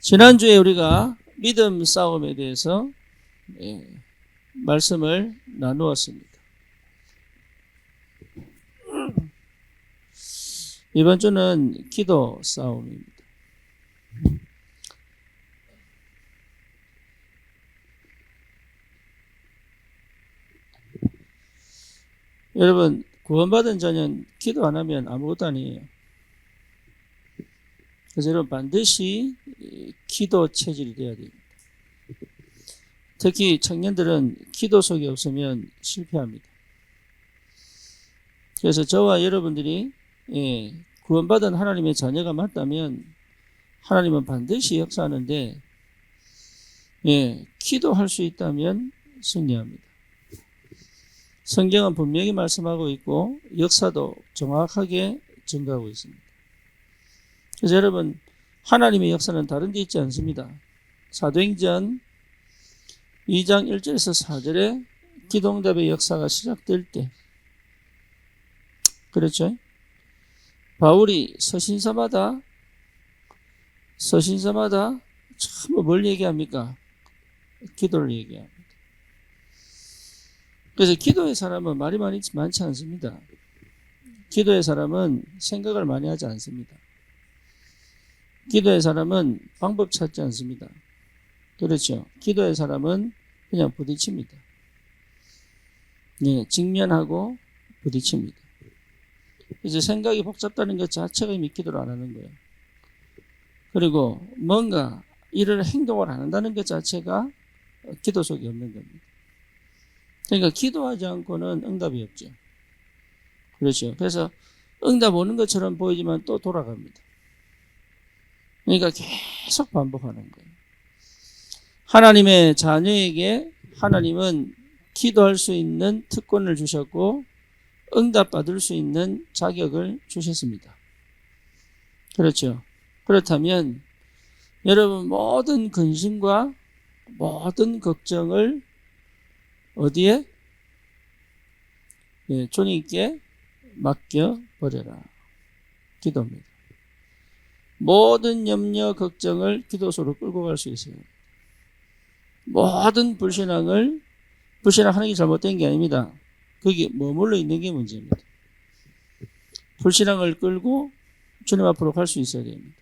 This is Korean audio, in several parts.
지난주에 우리가 믿음 싸움에 대해서 말씀을 나누었습니다. 이번 주는 기도 싸움입니다. 여러분, 구원받은 자는 기도 안 하면 아무것도 아니에요. 그래서 여러분 반드시 기도 체질이 되어야 됩니다. 특히 청년들은 기도 속이 없으면 실패합니다. 그래서 저와 여러분들이 구원받은 하나님의 자녀가 맞다면 하나님은 반드시 역사하는데 기도할 수 있다면 승리합니다. 성경은 분명히 말씀하고 있고 역사도 정확하게 증거하고 있습니다. 그래서 여러분, 하나님의 역사는 다른 데 있지 않습니다. 사도행전 2장 1절에서 4절에 기도응답의 역사가 시작될 때, 그렇죠? 바울이 서신서마다 참 뭘 얘기합니까? 기도를 얘기합니다. 그래서 기도의 사람은 말이 많지 않습니다. 기도의 사람은 생각을 많이 하지 않습니다. 기도의 사람은 방법 찾지 않습니다. 그렇죠. 기도의 사람은 그냥 부딪힙니다. 직면하고 부딪힙니다. 이제 생각이 복잡다는 것 자체가 이미 기도를 안 하는 거예요. 그리고 뭔가 이런 행동을 안 한다는 것 자체가 기도 속에 없는 겁니다. 그러니까 기도하지 않고는 응답이 없죠. 그렇죠. 그래서 응답 오는 것처럼 보이지만 또 돌아갑니다. 그러니까 계속 반복하는 거예요. 하나님의 자녀에게 하나님은 기도할 수 있는 특권을 주셨고 응답받을 수 있는 자격을 주셨습니다. 그렇죠. 그렇다면 여러분 모든 근심과 모든 걱정을 어디에? 주님께 맡겨버려라. 기도입니다. 모든 염려, 걱정을 기도소로 끌고 갈 수 있어요. 모든 불신앙하는 게 잘못된 게 아닙니다. 거기 머물러 있는 게 문제입니다. 불신앙을 끌고 주님 앞으로 갈 수 있어야 됩니다.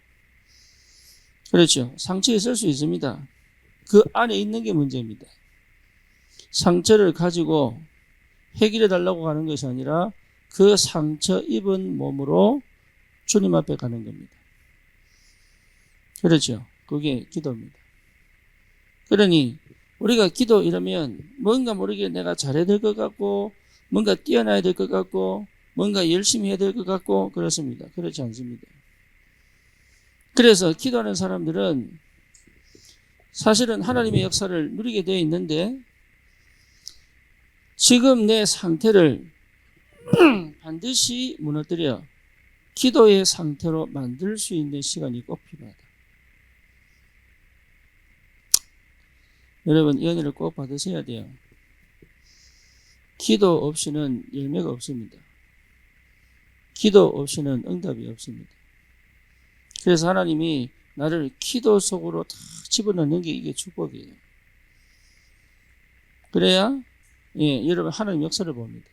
그렇죠. 상처에 있을 수 있습니다. 그 안에 있는 게 문제입니다. 상처를 가지고 해결해 달라고 가는 것이 아니라 그 상처 입은 몸으로 주님 앞에 가는 겁니다. 그렇죠. 그게 기도입니다. 그러니 우리가 기도 이러면 뭔가 모르게 내가 잘해야 될 것 같고 뭔가 뛰어나야 될 것 같고 뭔가 열심히 해야 될 것 같고 그렇습니다. 그렇지 않습니다. 그래서 기도하는 사람들은 사실은 하나님의 역사를 누리게 되어 있는데 지금 내 상태를 반드시 무너뜨려 기도의 상태로 만들 수 있는 시간이 꼭 필요하다. 여러분 이 은혜를 꼭 받으셔야 돼요. 기도 없이는 열매가 없습니다. 기도 없이는 응답이 없습니다. 그래서 하나님이 나를 기도 속으로 다 집어넣는 게 이게 축복이에요. 그래야 여러분 하나님 역사를 봅니다.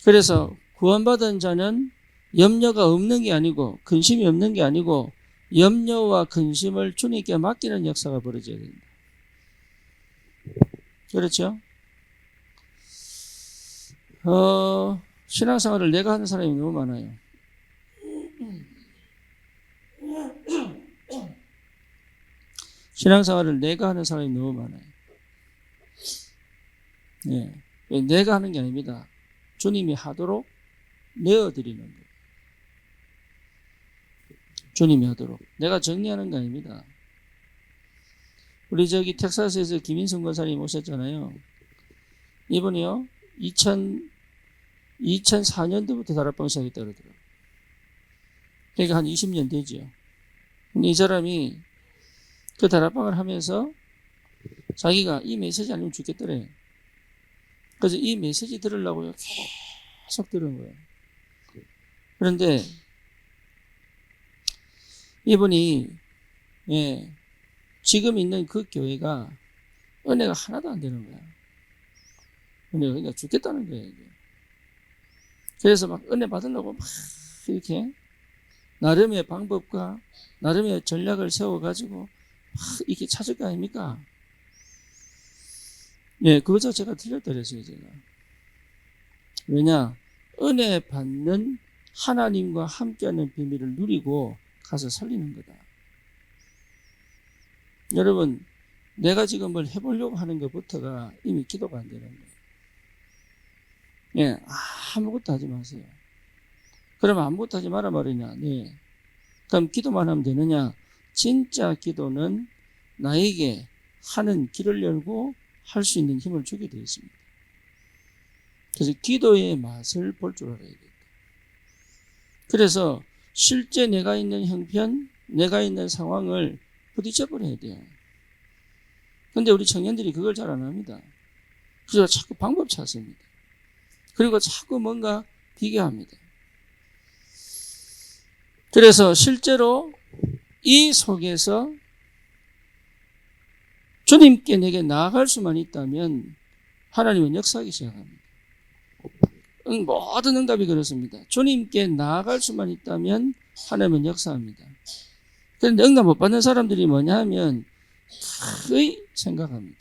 그래서 구원받은 자는 염려가 없는 게 아니고 근심이 없는 게 아니고 염려와 근심을 주님께 맡기는 역사가 벌어져야 됩니다. 그렇죠? 신앙생활을 내가 하는 사람이 너무 많아요. 신앙생활을 내가 하는 사람이 너무 많아요. 내가 하는 게 아닙니다. 주님이 하도록 내어드리는 거예요. 주님이 하도록. 내가 정리하는 거 아닙니다. 우리 저기 텍사스에서 김인성 권사님 오셨잖아요. 이분이요, 2004년도부터 다락방 시작했다고 그러더라고요. 그러니까 한 20년 되죠. 근데 이 사람이 그 다락방을 하면서 자기가 이 메시지 아니면 죽겠더래. 그래서 이 메시지 들으려고 계속 들은 거예요. 그런데 이분이 예, 지금 있는 그 교회가 은혜가 하나도 안 되는 거야. 은혜가 그러니까 죽겠다는 거예요. 이게. 그래서 막 은혜 받으려고 막 이렇게 나름의 방법과 나름의 전략을 세워가지고 막 이렇게 찾을 거 아닙니까? 예, 그거 자체가 틀렸다 그랬어요, 제가. 왜냐? 은혜 받는 하나님과 함께하는 비밀을 누리고 가서 살리는 거다. 여러분, 내가 지금 뭘 해보려고 하는 것부터가 이미 기도가 안 되는 거예요. 예, 아무것도 하지 마세요. 그러면 아무것도 하지 마라 말이냐? 네. 그럼 기도만 하면 되느냐? 진짜 기도는 나에게 하는 길을 열고 할 수 있는 힘을 주게 되어 있습니다. 그래서 기도의 맛을 볼 줄 알아야 돼요. 그래서 실제 내가 있는 형편, 내가 있는 상황을 부딪혀 버려야 돼요. 근데 우리 청년들이 그걸 잘 안 합니다. 그래서 자꾸 방법 찾습니다. 그리고 자꾸 뭔가 비교합니다. 그래서 실제로 이 속에서 주님께 내게 나아갈 수만 있다면 하나님은 역사하기 시작합니다. 모든 응답이 그렇습니다. 주님께 나아갈 수만 있다면 하나님은 역사합니다. 그런데 응답 못 받는 사람들이 뭐냐 하면 거의 생각합니다.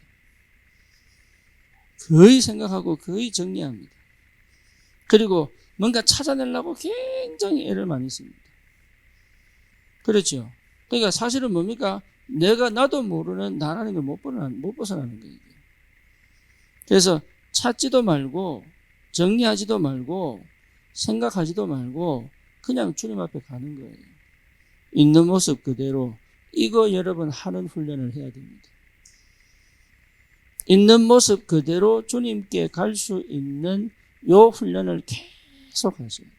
거의 생각하고 거의 정리합니다. 그리고 뭔가 찾아내려고 굉장히 애를 많이 씁니다. 그렇죠. 그러니까 사실은 뭡니까? 나도 모르는 나라는 걸 못 벗어나는 거예요. 그래서 찾지도 말고 정리하지도 말고 생각하지도 말고 그냥 주님 앞에 가는 거예요. 있는 모습 그대로. 이거 여러분 하는 훈련을 해야 됩니다. 있는 모습 그대로 주님께 갈 수 있는 요 훈련을 계속 하셔야 돼요.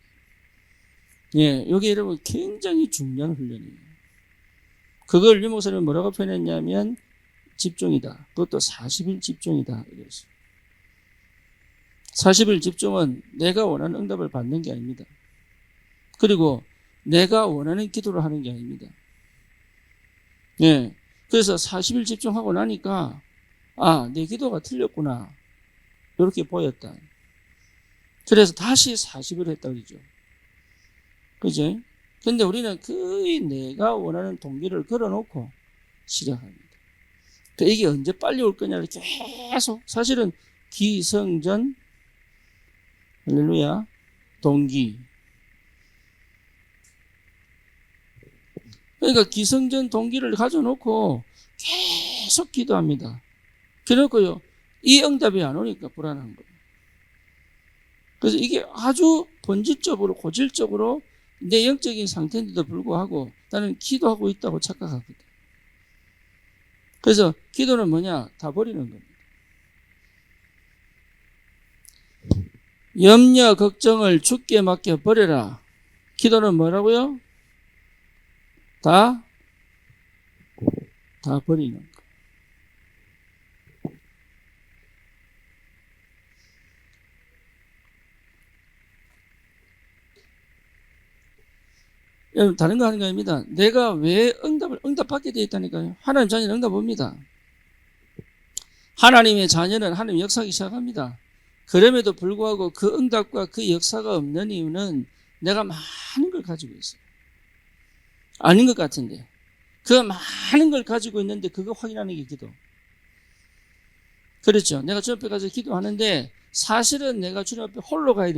예, 이게 여러분 굉장히 중요한 훈련이에요. 그걸 유 목사님은 뭐라고 표현했냐면 집중이다. 그것도 40일 집중이다. 이랬어요. 40일 집중은 내가 원하는 응답을 받는 게 아닙니다. 그리고 내가 원하는 기도를 하는 게 아닙니다. 예. 그래서 40일 집중하고 나니까 내 기도가 틀렸구나. 이렇게 보였다. 그래서 다시 40일 했다 그러죠. 그죠? 근데 우리는 거의 내가 원하는 동기를 걸어놓고 시작합니다. 이게 언제 빨리 올 거냐를 계속 사실은 기성전 할렐루야 동기. 그러니까 기성전 동기를 가져놓고 계속 기도합니다. 그래놓고요 이 응답이 안 오니까 불안한 거예요. 그래서 이게 아주 본질적으로 고질적으로 내 영적인 상태인데도 불구하고 나는 기도하고 있다고 착각하거든. 그래서 기도는 뭐냐? 다 버리는 겁니다. 염려, 걱정을 주께 맡겨 버려라. 기도는 뭐라고요? 다 버리는 거. 여러분, 다른 거 하는 거 아닙니다. 내가 왜 응답받게 되어 있다니까요. 하나님 자녀는 응답 옵니다. 하나님의 자녀는 하나님 역사하기 시작합니다. 그럼에도 불구하고 그 응답과 그 역사가 없는 이유는 내가 많은 걸 가지고 있어요. 아닌 것 같은데. 그 많은 걸 가지고 있는데 그거 확인하는 게 기도. 그렇죠. 내가 주님 앞에 가서 기도하는데 사실은 내가 주님 앞에 홀로 가야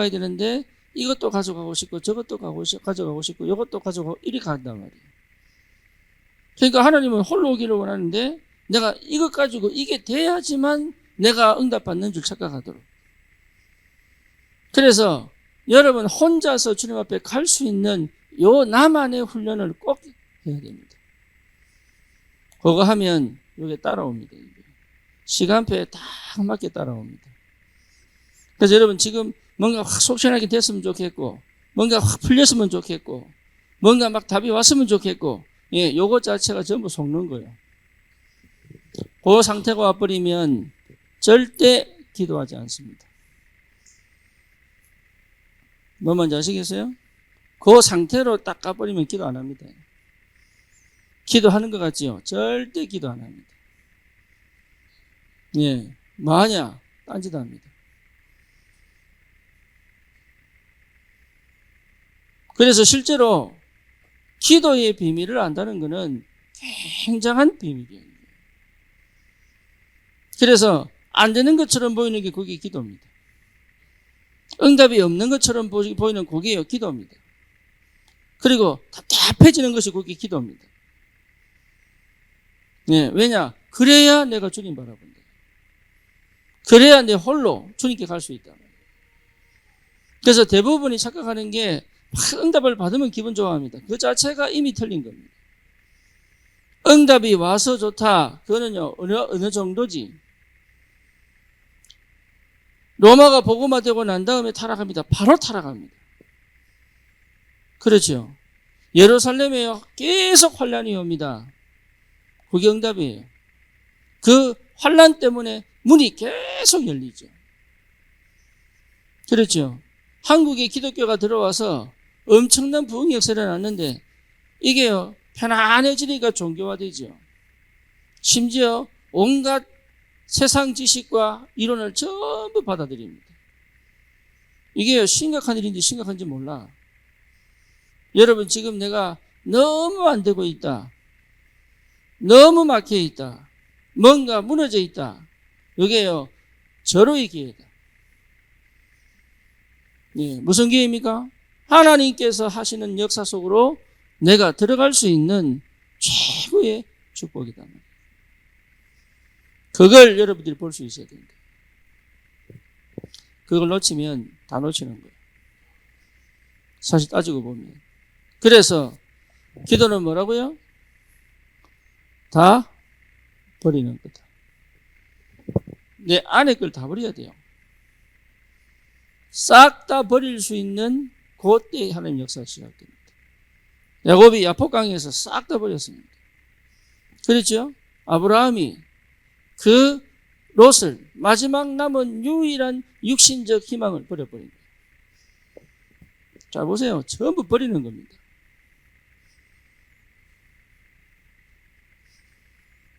되는데 이것도 가져가고 싶고 저것도 가져가고 싶고 이것도 가져가고 이리 간단 말이에요. 그러니까 하나님은 홀로 오기를 원하는데 내가 이것 가지고 이게 돼야지만 내가 응답받는 줄 착각하도록. 그래서 여러분 혼자서 주님 앞에 갈 수 있는 요 나만의 훈련을 꼭 해야 됩니다. 그거 하면 이게 따라옵니다. 시간표에 딱 맞게 따라옵니다. 그래서 여러분 지금 뭔가 확 속 시원하게 됐으면 좋겠고 뭔가 확 풀렸으면 좋겠고 뭔가 막 답이 왔으면 좋겠고 요것 자체가 전부 속는 거예요. 그 상태가 와버리면 절대 기도하지 않습니다. 뭐 뭔지 아시겠어요? 그 상태로 딱 가버리면 기도 안 합니다. 기도하는 것 같지요? 절대 기도 안 합니다. 예, 뭐하냐? 딴짓 합니다. 그래서 실제로 기도의 비밀을 안다는 것은 굉장한 비밀이에요. 그래서 안 되는 것처럼 보이는 게 그게 기도입니다. 응답이 없는 것처럼 보이는 그게 기도입니다. 그리고 답답해지는 것이 그게 기도입니다. 네, 왜냐? 그래야 내가 주님 바라본다. 그래야 내 홀로 주님께 갈 수 있다. 그래서 대부분이 착각하는 게 응답을 받으면 기분 좋아합니다. 그 자체가 이미 틀린 겁니다. 응답이 와서 좋다. 그거는요, 어느 정도지. 로마가 복음화되고 난 다음에 타락합니다. 바로 타락합니다. 그렇죠. 예루살렘에 계속 환란이 옵니다. 그게 응답이에요. 그 환란 때문에 문이 계속 열리죠. 그렇죠. 한국에 기독교가 들어와서 엄청난 부흥 역사를 났는데 이게요, 편안해지니까 종교화되죠. 심지어 온갖 세상 지식과 이론을 전부 받아들입니다. 이게요, 심각한 일인지 심각한지 몰라. 여러분, 지금 내가 너무 안 되고 있다. 너무 막혀 있다. 뭔가 무너져 있다. 이게요, 절호의 기회다. 예, 무슨 기회입니까? 하나님께서 하시는 역사 속으로 내가 들어갈 수 있는 최고의 축복이다. 그걸 여러분들이 볼 수 있어야 됩니다. 그걸 놓치면 다 놓치는 거예요. 사실 따지고 보면. 그래서 기도는 뭐라고요? 다 버리는 거다. 내 안에 걸 다 버려야 돼요. 싹 다 버릴 수 있는 그때 하나님 역사가 시작됩니다. 야곱이 야복강에서 싹 다 버렸습니다. 그렇죠? 아브라함이 그 롯을 마지막 남은 유일한 육신적 희망을 버려버린 거예요. 자, 보세요. 전부 버리는 겁니다.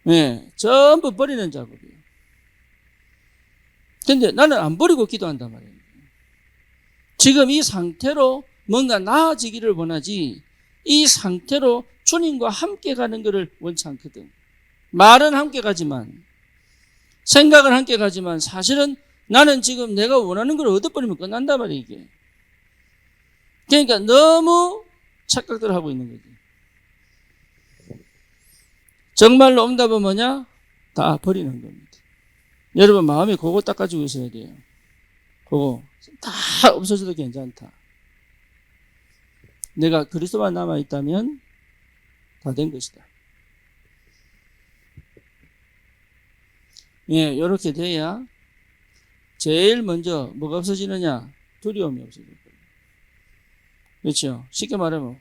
네, 전부 버리는 작업이에요. 근데 나는 안 버리고 기도한단 말이에요. 지금 이 상태로 뭔가 나아지기를 원하지 이 상태로 주님과 함께 가는 것을 원치 않거든. 말은 함께 가지만 생각은 함께 가지만 사실은 나는 지금 내가 원하는 걸 얻어버리면 끝난단 말이에요. 이게. 그러니까 너무 착각들을 하고 있는 거지. 정말로 응답은 뭐냐? 다 버리는 겁니다. 여러분 마음에 그거 딱 가지고 있어야 돼요. 그거 다 없어져도 괜찮다. 내가 그리스도만 남아있다면 다 된 것이다. 예, 이렇게 돼야 제일 먼저 뭐가 없어지느냐? 두려움이 없어질 거예요. 그렇죠? 쉽게 말하면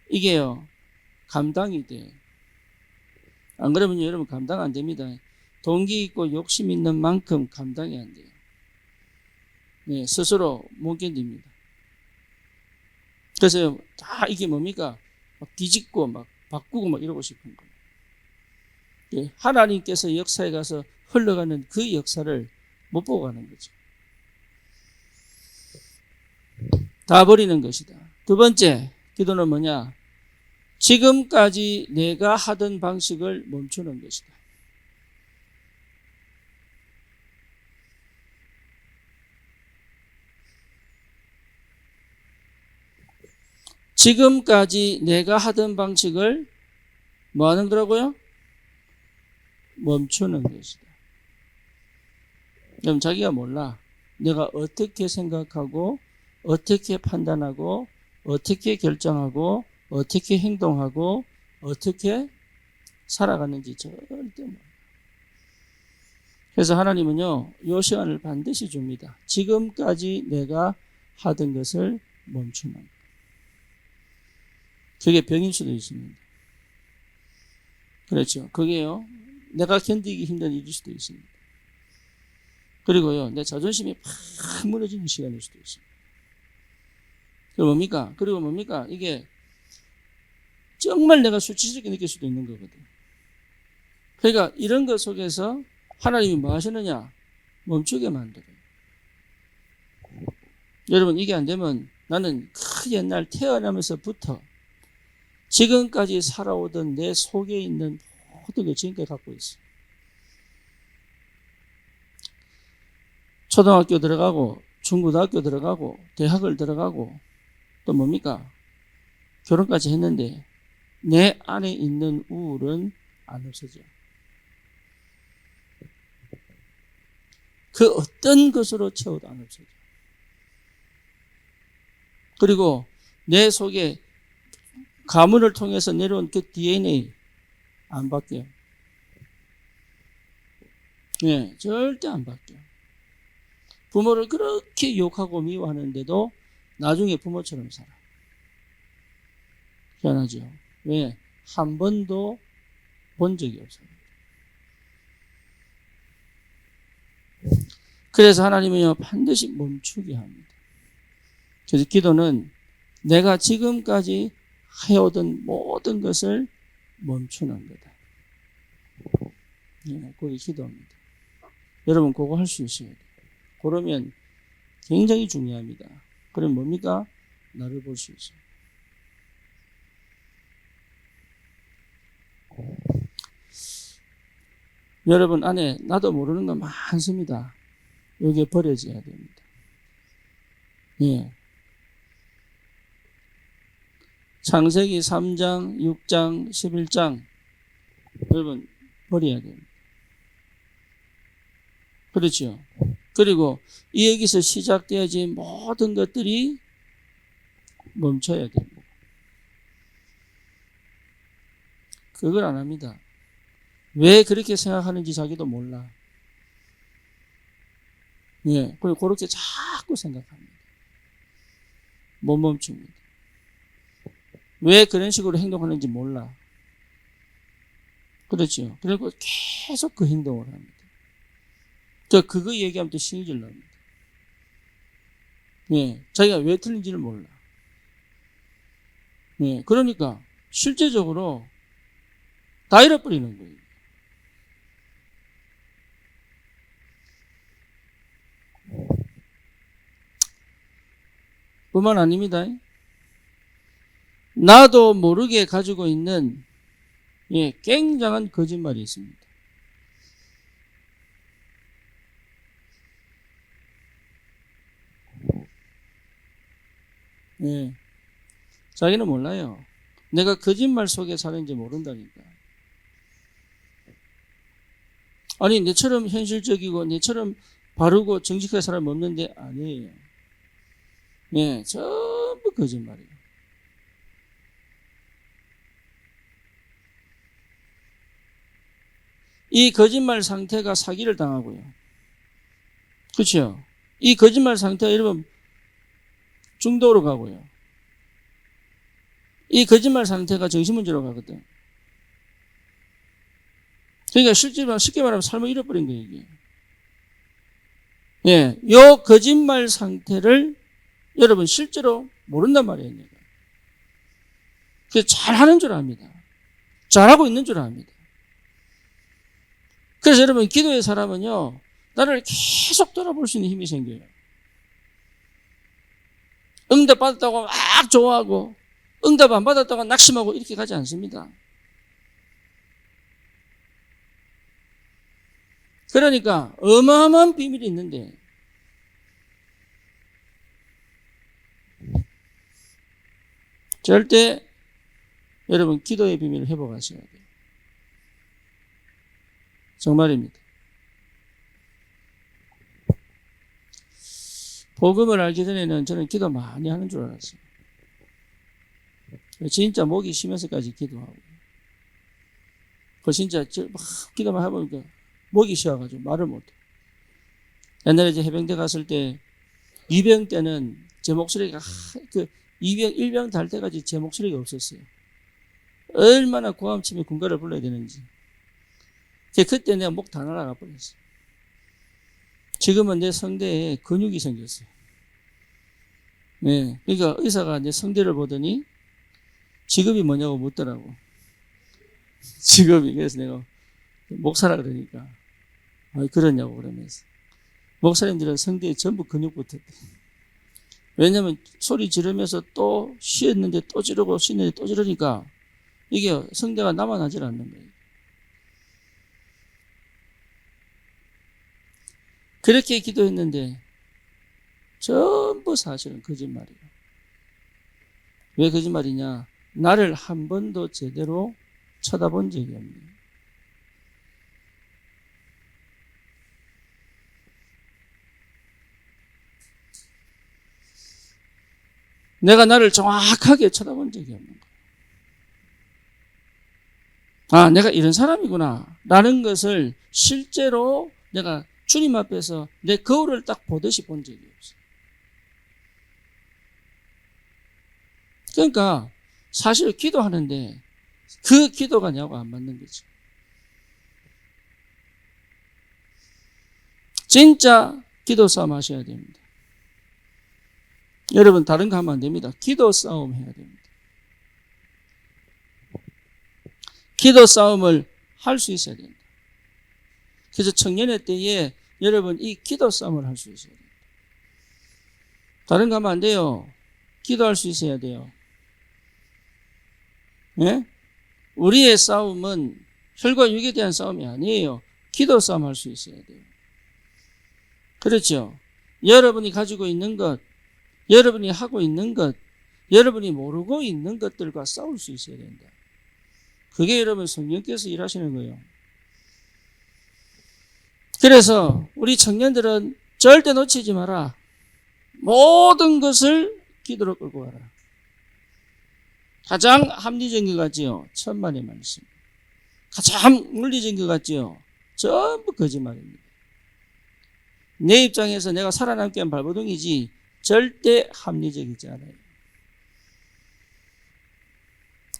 이게요, 감당이 돼. 안 그러면 여러분 감당 안 됩니다. 동기 있고 욕심 있는 만큼 감당이 안 돼요. 네, 스스로 못 견딥니다. 그래서 다 이게 뭡니까? 막 뒤집고 막 바꾸고 막 이러고 싶은 거예요. 예, 하나님께서 역사에 가서 흘러가는 그 역사를 못 보고 가는 거죠. 다 버리는 것이다. 두 번째, 기도는 뭐냐? 지금까지 내가 하던 방식을 멈추는 것이다. 지금까지 내가 하던 방식을 뭐 하는 거라고요? 멈추는 것이다. 그럼 자기가 몰라. 내가 어떻게 생각하고 어떻게 판단하고 어떻게 결정하고 어떻게 행동하고 어떻게 살아가는지 절대 몰라. 그래서 하나님은요, 이 시간을 반드시 줍니다. 지금까지 내가 하던 것을 멈추는 것. 그게 병일 수도 있습니다. 그렇죠. 그게요, 내가 견디기 힘든 일일 수도 있습니다. 그리고요, 내 자존심이 팍 무너지는 시간일 수도 있습니다. 그리고 뭡니까? 이게 정말 내가 수치스럽게 느낄 수도 있는 거거든. 그러니까 이런 것 속에서 하나님이 뭐 하시느냐? 멈추게 만들어요. 여러분, 이게 안 되면 나는 그 옛날 태어나면서부터 지금까지 살아오던 내 속에 있는 모든 걸 지금까지 갖고 있어. 초등학교 들어가고 중고등학교 들어가고 대학을 들어가고 또 뭡니까? 결혼까지 했는데 내 안에 있는 우울은 안 없어져. 그 어떤 것으로 채워도 안 없어져. 그리고 내 속에 가문을 통해서 내려온 그 DNA 안 바뀌어요. 네, 절대 안 바뀌어요. 부모를 그렇게 욕하고 미워하는데도 나중에 부모처럼 살아. 희한하죠. 왜? 한 번도 본 적이 없어요. 그래서 하나님은요, 반드시 멈추게 합니다. 그래서 기도는 내가 지금까지 해오던 모든 것을 멈추는 거다. 네, 그게 기도입니다. 여러분, 그거 할 수 있어야 돼요. 그러면 굉장히 중요합니다. 그럼 뭡니까? 나를 볼 수 있어요. 여러분 안에 나도 모르는 거 많습니다. 여기에 버려져야 됩니다. 예. 창세기 3장, 6장, 11장 여러분 버려야 됩니다. 그렇죠. 그리고 여기서 시작되어진 모든 것들이 멈춰야 됩니다. 그걸 안 합니다. 왜 그렇게 생각하는지 자기도 몰라. 예, 그리고 그렇게 자꾸 생각합니다. 못 멈춥니다. 왜 그런 식으로 행동하는지 몰라. 그렇죠. 그리고 계속 그 행동을 합니다. 저 그거 얘기하면 또 신이 질납니다. 예, 자기가 왜 틀린지를 몰라. 예, 그러니까 실제적으로 다 잃어버리는 거예요. 뿐만 아닙니다. 나도 모르게 가지고 있는 예, 굉장한 거짓말이 있습니다. 예, 자기는 몰라요. 내가 거짓말 속에 사는지 모른다니까. 아니, 내처럼 현실적이고 내처럼 바르고 정직하게 사람 없는데 아니에요. 예, 전부 거짓말이에요. 이 거짓말 상태가 사기를 당하고요. 그렇죠? 이 거짓말 상태가 여러분 중독으로 가고요. 이 거짓말 상태가 정신문제로 가거든. 그러니까 실제로 쉽게 말하면 삶을 잃어버린 거예요, 이게. 예, 요 거짓말 상태를 여러분 실제로 모른단 말이에요. 그래서 잘하는 줄 압니다. 잘하고 있는 줄 압니다. 그래서 여러분 기도의 사람은요, 나를 계속 돌아볼 수 있는 힘이 생겨요. 응답 받았다고 막 좋아하고 응답 안 받았다고 낙심하고 이렇게 가지 않습니다. 그러니까 어마어마한 비밀이 있는데 절대 여러분 기도의 비밀을 회복하셔야 돼요. 정말입니다. 복음을 알기 전에는 저는 기도 많이 하는 줄 알았어요. 진짜 목이 쉬면서까지 기도하고. 그 진짜 막 기도만 해보니까 목이 쉬어가지고 말을 못해. 옛날에 이제 해병대 갔을 때 이병 때는 제 목소리가 그 이병 1병 달 때까지 제 목소리가 없었어요. 얼마나 고함치며 군가를 불러야 되는지. 그때 내가 목 다 날아가 버렸어. 지금은 내 성대에 근육이 생겼어요. 네. 그러니까 의사가 이제 성대를 보더니 직업이 뭐냐고 묻더라고. 직업이. 그래서 내가 목사라 그러니까. 그러냐고 그러면서. 목사님들은 성대에 전부 근육 붙었대. 왜냐면 소리 지르면서 또 쉬었는데 또 지르고 쉬는데 또 지르니까 이게 성대가 남아나질 않는 거예요. 그렇게 기도했는데 전부 사실은 거짓말이에요. 왜 거짓말이냐? 나를 한 번도 제대로 쳐다본 적이 없네요. 내가 나를 정확하게 쳐다본 적이 없는 거예요. 내가 이런 사람이구나 라는 것을 실제로 내가 주님 앞에서 내 거울을 딱 보듯이 본 적이 없어요. 그러니까 사실 기도하는데 그 기도가 나하고 안 맞는 거죠. 진짜 기도 싸움 하셔야 됩니다. 여러분 다른 거 하면 안 됩니다. 기도 싸움 해야 됩니다. 기도 싸움을 할 수 있어야 된다. 그래서 청년의 때에 여러분 이 기도 싸움을 할 수 있어야 됩니다. 다른 거 하면 안 돼요. 기도할 수 있어야 돼요. 예? 우리의 싸움은 혈과 육에 대한 싸움이 아니에요. 기도 싸움 할 수 있어야 돼요. 그렇죠? 여러분이 가지고 있는 것, 여러분이 하고 있는 것, 여러분이 모르고 있는 것들과 싸울 수 있어야 된다. 그게 여러분 성령께서 일하시는 거예요. 그래서 우리 청년들은 절대 놓치지 마라. 모든 것을 기도로 끌고 가라. 가장 합리적인 것 같지요? 천만의 말씀. 가장 물리적인 것 같지요? 전부 거짓말입니다. 내 입장에서 내가 살아남기 위한 발버둥이지 절대 합리적이지 않아요.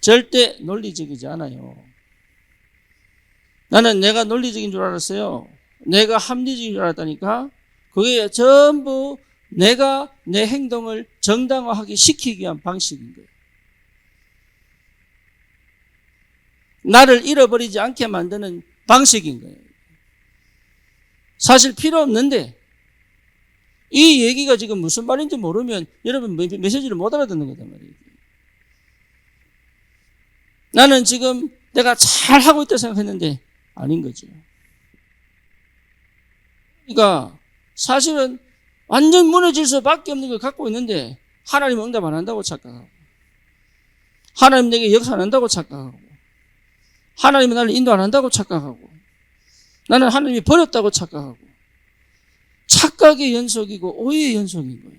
절대 논리적이지 않아요. 나는 내가 논리적인 줄 알았어요. 내가 합리적인 줄 알았다니까. 그게 전부 내가 내 행동을 정당화하게 시키기 위한 방식인 거예요. 나를 잃어버리지 않게 만드는 방식인 거예요. 사실 필요 없는데 이 얘기가 지금 무슨 말인지 모르면 여러분 메시지를 못 알아듣는 거단 말이에요. 나는 지금 내가 잘 하고 있다 생각했는데 아닌 거죠. 그러니까 사실은 완전 무너질 수밖에 없는 걸 갖고 있는데 하나님 응답 안 한다고 착각하고 하나님 내게 역사 안 한다고 착각하고 하나님이 나를 인도 안 한다고 착각하고 나는 하나님이 버렸다고 착각하고 착각의 연속이고 오해의 연속인 거예요.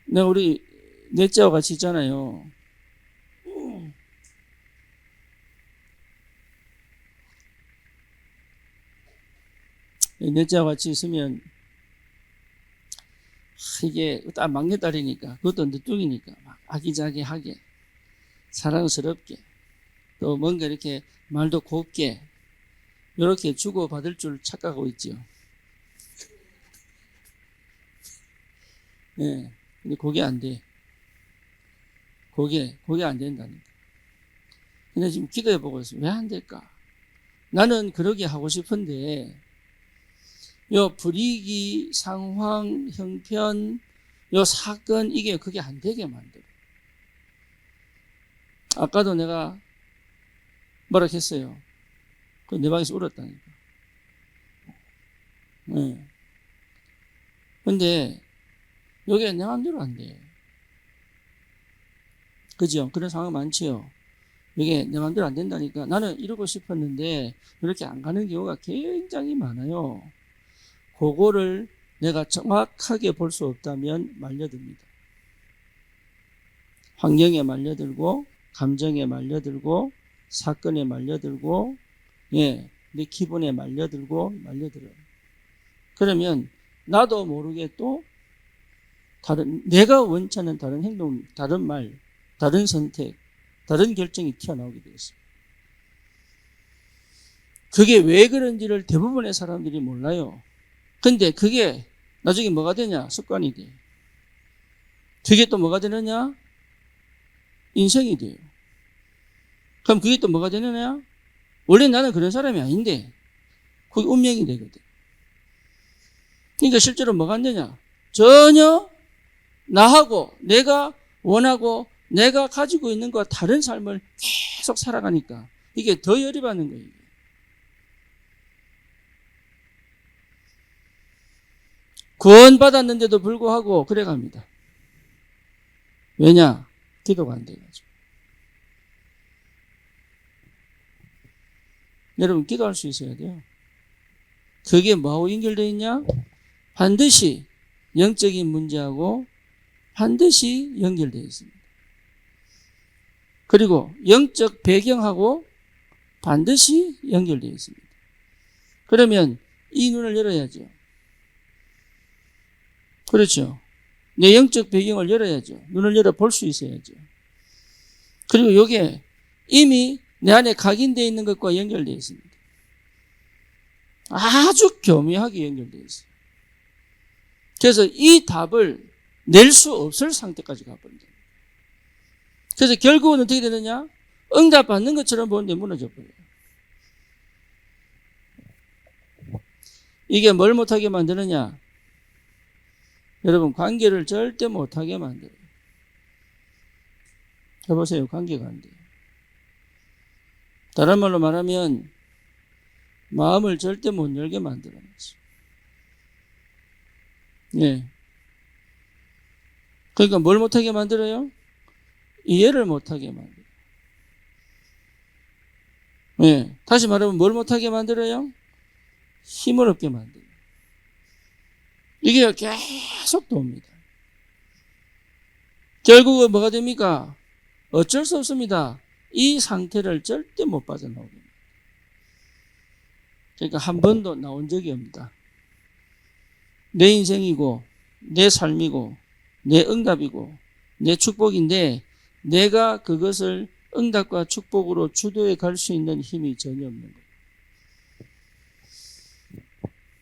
내가 우리 넷째와 같이 있잖아요. 넷째와 같이 있으면 이게 딱 막내딸이니까 그것도 늦둥이니까 막 아기자기하게 사랑스럽게 또 뭔가 이렇게 말도 곱게 이렇게 주고받을 줄 착각하고 있죠. 네. 근데 그게 안 돼. 그게 안 된다니까. 근데 지금 기도해 보고 있어요. 왜 안 될까? 나는 그러게 하고 싶은데 요 불이익이, 상황, 형편, 요 사건 이게 그게 안 되게 만들어. 아까도 내가 뭐라 했어요. 그 내 방에서 울었다니까. 네. 근데 요게 내 마음대로 안 돼. 그죠? 그런 상황 많지요. 이게 내 마음대로 안 된다니까. 나는 이러고 싶었는데 이렇게 안 가는 경우가 굉장히 많아요. 그거를 내가 정확하게 볼 수 없다면 말려듭니다. 환경에 말려들고 감정에 말려들고 사건에 말려들고 내 기분에 말려들고 말려들어요. 그러면 나도 모르게 또 내가 원치 않는 다른 행동, 다른 말, 다른 선택, 다른 결정이 튀어나오게 되었습니다. 그게 왜 그런지를 대부분의 사람들이 몰라요. 근데 그게 나중에 뭐가 되냐? 습관이 돼. 그게 또 뭐가 되느냐? 인생이 돼요. 그럼 그게 또 뭐가 되느냐? 원래 나는 그런 사람이 아닌데 그게 운명이 되거든. 그러니까 실제로 뭐가 안 되냐? 전혀 나하고 내가 원하고 내가 가지고 있는 것과 다른 삶을 계속 살아가니까 이게 더 열이 받는 거예요. 구원받았는데도 불구하고 그래 갑니다. 왜냐? 기도가 안 돼가지고. 여러분 기도할 수 있어야 돼요. 그게 뭐하고 연결되어 있냐? 반드시 영적인 문제하고 반드시 연결되어 있습니다. 그리고 영적 배경하고 반드시 연결되어 있습니다. 그러면 이 눈을 열어야죠. 그렇죠. 내 영적 배경을 열어야죠. 눈을 열어 볼 수 있어야죠. 그리고 이게 이미 내 안에 각인되어 있는 것과 연결되어 있습니다. 아주 교묘하게 연결되어 있어요. 그래서 이 답을 낼 수 없을 상태까지 가버립니다. 그래서 결국은 어떻게 되느냐? 응답받는 것처럼 보는데 무너져 버려요. 이게 뭘 못하게 만드느냐? 여러분 관계를 절대 못하게 만들어요. 해보세요. 관계가 안 돼요. 다른 말로 말하면 마음을 절대 못 열게 만들어놨어요. 예. 그러니까 뭘 못하게 만들어요? 이해를 못하게 만들어요. 예. 다시 말하면 뭘 못하게 만들어요? 힘을 없게 만들어요. 이게 계속 돕니다. 결국은 뭐가 됩니까? 어쩔 수 없습니다. 이 상태를 절대 못 빠져나오게 됩니다. 그러니까 한 번도 나온 적이 없다. 내 인생이고 내 삶이고 내 응답이고 내 축복인데 내가 그것을 응답과 축복으로 주도해 갈 수 있는 힘이 전혀 없는 거예요.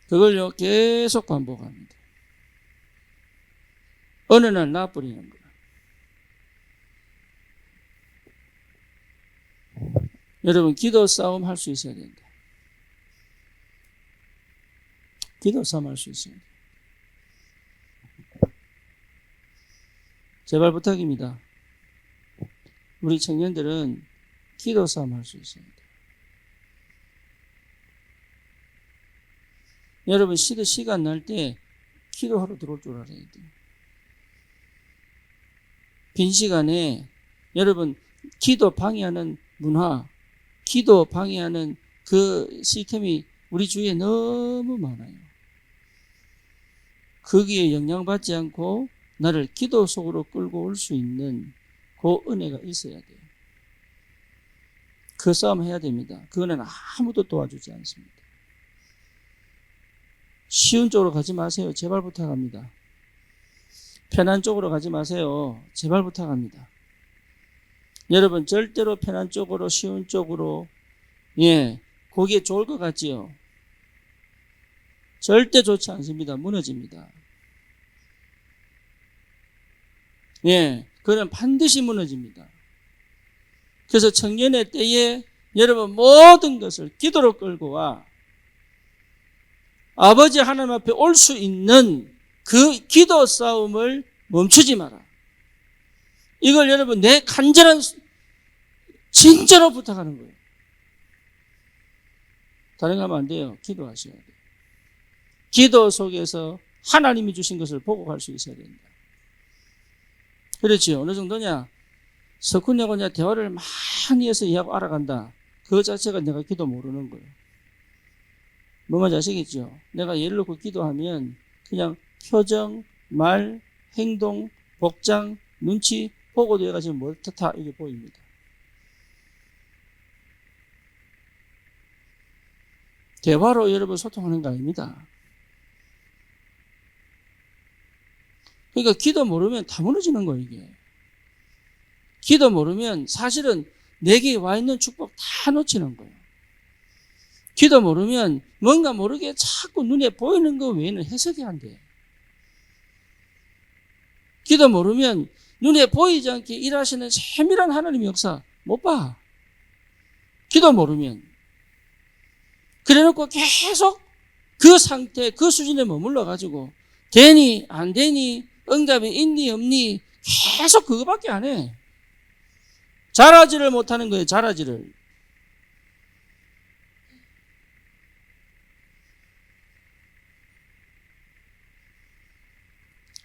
그걸요 계속 반복합니다. 어느 날 놔버리는 거예요. 여러분 기도 싸움 할 수 있어야 된다. 기도 싸움 할 수 있어야 돼요. 제발 부탁입니다. 우리 청년들은 기도 싸움 할 수 있어야 돼요. 여러분 시간 날 때 기도하러 들어올 줄 알아야 돼요. 빈 시간에 여러분 기도 방해하는 문화, 기도 방해하는 그 시스템이 우리 주위에 너무 많아요. 거기에 영향받지 않고 나를 기도 속으로 끌고 올 수 있는 그 은혜가 있어야 돼요. 그 싸움 해야 됩니다. 그거는 아무도 도와주지 않습니다. 쉬운 쪽으로 가지 마세요. 제발 부탁합니다. 편한 쪽으로 가지 마세요. 제발 부탁합니다. 여러분 절대로 편한 쪽으로 쉬운 쪽으로 거기에 좋을 것 같지요? 절대 좋지 않습니다. 무너집니다. 그는 반드시 무너집니다. 그래서 청년의 때에 여러분 모든 것을 기도로 끌고 와 아버지 하나님 앞에 올 수 있는 그 기도 싸움을 멈추지 마라. 이걸 여러분 내 간절한 진짜로 부탁하는 거예요. 다른 거 하면 안 돼요. 기도하셔야 돼요. 기도 속에서 하나님이 주신 것을 보고 갈 수 있어야 된다. 그렇지. 어느 정도냐? 석훈이하고 내가 대화를 많이 해서 이해하고 알아간다. 그 자체가 내가 기도 모르는 거예요. 뭔지 아시겠죠? 내가 예를 놓고 기도하면 그냥 표정, 말, 행동, 복장, 눈치 보고도 얘가 지금 뭘듯하 이게 보입니다. 대화로 여러분 소통하는 거 아닙니다. 그러니까 기도 모르면 다 무너지는 거예요, 이게. 기도 모르면 사실은 내게 와 있는 축복 다 놓치는 거예요. 기도 모르면 뭔가 모르게 자꾸 눈에 보이는 거 외에는 해석이 안 돼. 기도 모르면 눈에 보이지 않게 일하시는 세밀한 하나님의 역사 못 봐. 기도 모르면. 그래놓고 계속 그 상태, 그 수준에 머물러가지고 되니 안 되니 응답이 있니 없니 계속 그거밖에 안 해. 잘하지를 못하는 거예요. 잘하지를.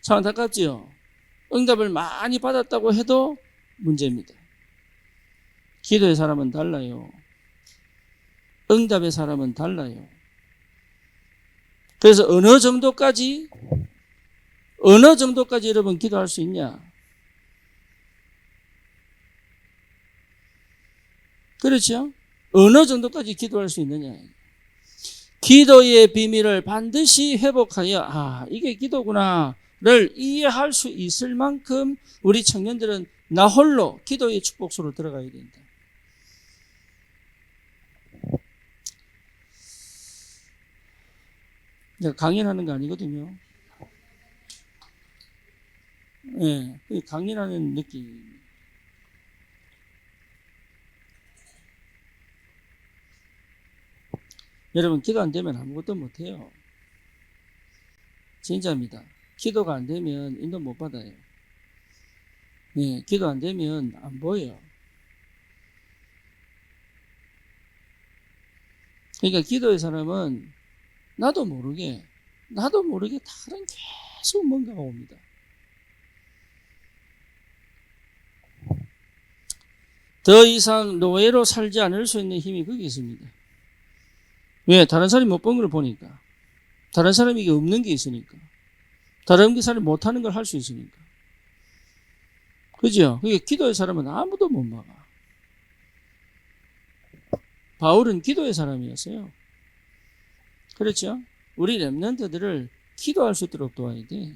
참 안타깝지요. 응답을 많이 받았다고 해도 문제입니다. 기도의 사람은 달라요. 응답의 사람은 달라요. 그래서 어느 정도까지 여러분 기도할 수 있냐? 그렇죠? 어느 정도까지 기도할 수 있느냐? 기도의 비밀을 반드시 회복하여 이게 기도구나를 이해할 수 있을 만큼 우리 청년들은 나 홀로 기도의 축복소로 들어가야 된다. 내가 강연하는 거 아니거든요. 예, 네, 강연하는 느낌. 여러분, 기도 안 되면 아무것도 못해요. 진짜입니다. 기도가 안 되면 인도 못 받아요. 네, 기도 안 되면 안 보여요. 그러니까 기도의 사람은 나도 모르게 다른 계속 뭔가가 옵니다. 더 이상 노예로 살지 않을 수 있는 힘이 거기 있습니다. 왜? 다른 사람이 못 본 걸 보니까. 다른 사람에게 없는 게 있으니까. 다른 사람이 못하는 걸 할 수 있으니까. 그죠? 그게 기도의 사람은 아무도 못 막아. 바울은 기도의 사람이었어요. 그렇죠? 우리 렘넌트들을 기도할 수 있도록 도와야 돼.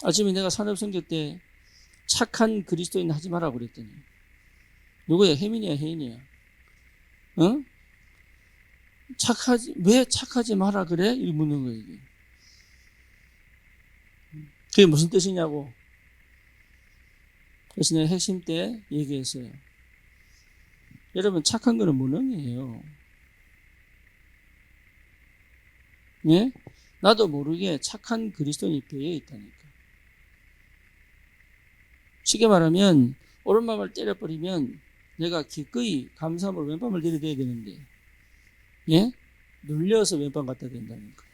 아침에 내가 산업선교 때 착한 그리스도인 하지 말라고 그랬더니 누구야? 혜민이야, 혜인이야? 어? 왜 착하지 마라 그래? 이렇게 묻는 거예요, 이게. 그게 무슨 뜻이냐고. 그래서 내가 핵심 때 얘기했어요. 여러분, 착한 거는 무능이에요. 예? 나도 모르게 착한 그리스도인이 배에 있다니까. 쉽게 말하면, 오른밤을 때려버리면 내가 기꺼이 감사함으로 왼밤을 들이대야 되는데, 예? 눌려서 왼밤 갖다 된다니까.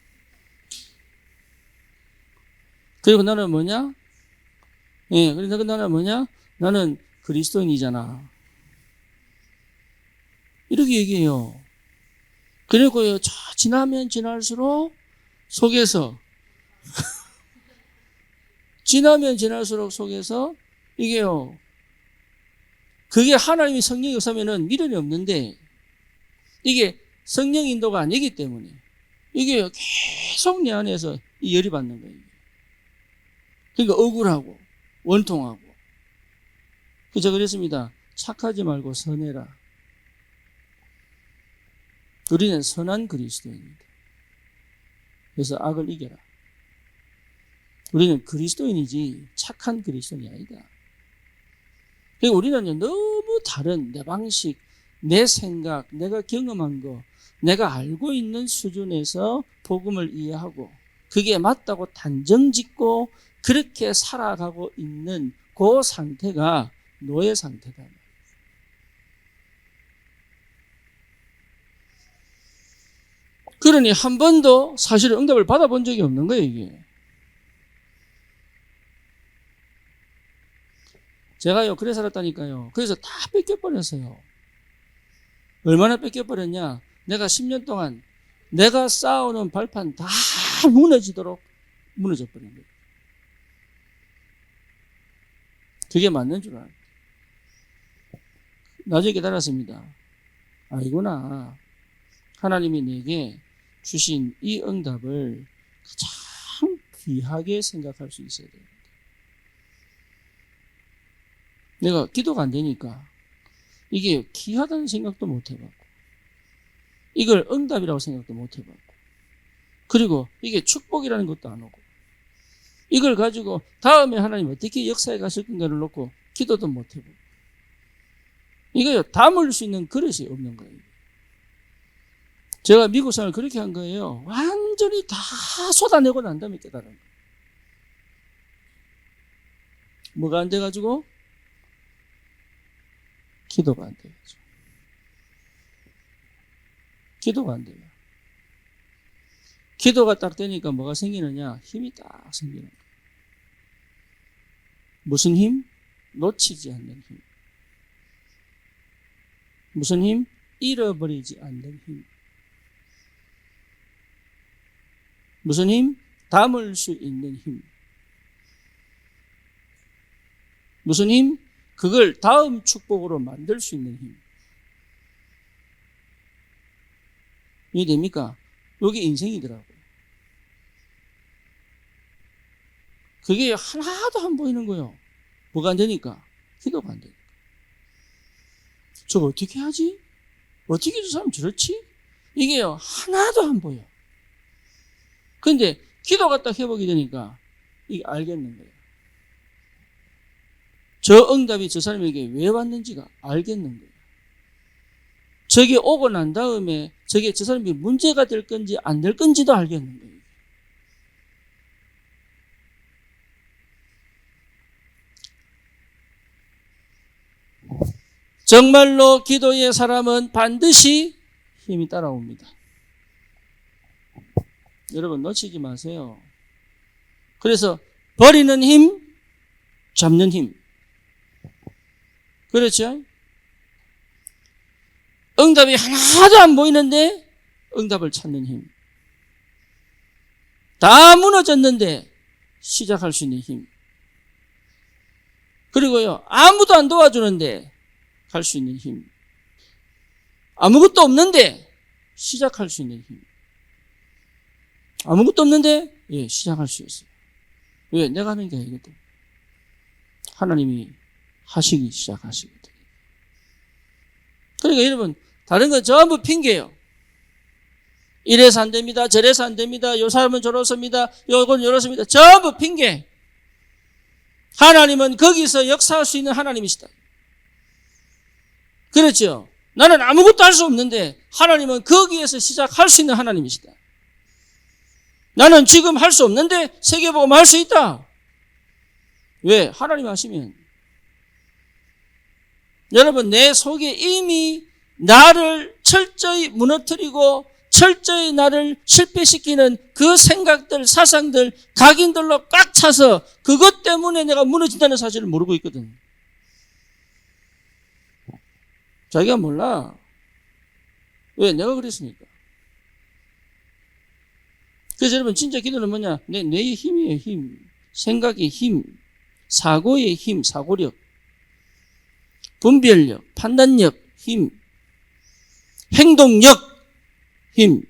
그리고 나는 뭐냐? 예, 그래서 나는 뭐냐? 나는 그리스도인이잖아. 이렇게 얘기해요. 그리고요, 지나면 지날수록 속에서, 지나면 지날수록 속에서, 이게요, 그게 하나님의 성령의 역사면은 미련이 없는데, 이게 성령 인도가 아니기 때문에, 이게 계속 내 안에서 이 열이 받는 거예요. 그러니까 억울하고, 원통하고. 그저 그랬습니다. 착하지 말고 선해라. 우리는 선한 그리스도인입니다. 그래서 악을 이겨라. 우리는 그리스도인이지 착한 그리스도인이 아니다. 그러니까 우리는 너무 다른 내 방식, 내 생각, 내가 경험한 거, 내가 알고 있는 수준에서 복음을 이해하고 그게 맞다고 단정짓고 그렇게 살아가고 있는 그 상태가 노예 상태다. 그러니 한 번도 사실은 응답을 받아본 적이 없는 거예요, 이게. 제가요, 그래 살았다니까요. 그래서 다 뺏겨버렸어요. 얼마나 뺏겨버렸냐? 내가 10년 동안 내가 쌓아오는 발판 다 무너지도록 무너져버린 거예요. 그게 맞는 줄 알아요. 나중에 깨달았습니다. 아니구나. 하나님이 내게 주신 이 응답을 가장 귀하게 생각할 수 있어야 됩니다. 내가 기도가 안 되니까 이게 귀하다는 생각도 못 해봤고 이걸 응답이라고 생각도 못 해봤고, 그리고 이게 축복이라는 것도 안 오고, 이걸 가지고 다음에 하나님 어떻게 역사에 가실 건가를 놓고 기도도 못 해보고, 이거요, 담을 수 있는 그릇이 없는 거예요. 제가 미국 생활을 그렇게 한 거예요. 완전히 다 쏟아내고 난 다음에 깨달은 거예요. 뭐가 안 돼가지고? 기도가 안 돼가지고. 기도가 안 돼요. 기도가 딱 되니까 뭐가 생기느냐? 힘이 딱 생기는 거예요. 무슨 힘? 놓치지 않는 힘. 무슨 힘? 잃어버리지 않는 힘. 무슨 힘? 담을 수 있는 힘. 무슨 힘? 그걸 다음 축복으로 만들 수 있는 힘. 이해됩니까? 이게 인생이더라고요. 그게 하나도 안 보이는 거예요. 뭐가 안 되니까? 기도가 안 되니까. 저거 어떻게 하지? 어떻게 저 사람 저렇지? 이게요, 하나도 안 보여. 근데 기도 갖다 해보게 되니까 이게 알겠는 거예요. 저 응답이 저 사람에게 왜 왔는지가 알겠는 거예요. 저게 오고 난 다음에 저게 저 사람이 문제가 될 건지 안 될 건지도 알겠는 거예요. 정말로 기도의 사람은 반드시 힘이 따라옵니다. 여러분 놓치지 마세요. 그래서 버리는 힘, 잡는 힘. 그렇죠? 응답이 하나도 안 보이는데 응답을 찾는 힘. 다 무너졌는데 시작할 수 있는 힘. 그리고요, 아무도 안 도와주는데 갈 수 있는 힘. 아무것도 없는데 시작할 수 있는 힘. 아무것도 없는데 시작할 수 있어요. 왜? 내가 하는 게 아니거든. 하나님이 하시기 시작하시거든. 그러니까 여러분, 다른 건 전부 핑계예요. 이래서 안 됩니다. 저래서 안 됩니다. 요 사람은 저렇습니다. 요건 요렇습니다. 전부 핑계. 하나님은 거기서 역사할 수 있는 하나님이시다. 그렇죠? 나는 아무것도 할 수 없는데 하나님은 거기에서 시작할 수 있는 하나님이시다. 나는 지금 할 수 없는데 세계복음 할 수 있다. 왜? 하나님 하시면. 여러분, 내 속에 이미 나를 철저히 무너뜨리고 철저히 나를 실패시키는 그 생각들, 사상들, 각인들로 꽉 차서 그것 때문에 내가 무너진다는 사실을 모르고 있거든. 자기가 몰라. 왜? 내가 그랬으니까. 그래서 여러분, 진짜 기도는 뭐냐? 뇌의 힘이에요, 힘. 생각의 힘. 사고의 힘, 사고력. 분별력, 판단력, 힘. 행동력, 힘.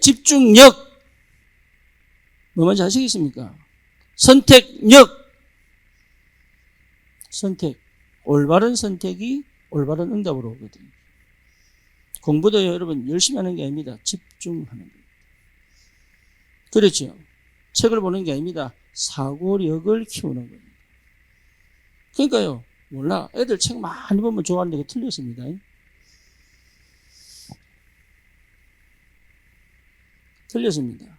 집중력. 뭐 뭔지 아시겠습니까? 선택력. 선택. 올바른 선택이 올바른 응답으로 오거든요. 공부도 여러분 열심히 하는 게 아닙니다. 집중하는 겁니다. 그렇죠? 책을 보는 게 아닙니다. 사고력을 키우는 겁니다. 그러니까요, 몰라. 애들 책 많이 보면 좋아하는 게 틀렸습니다. 틀렸습니다.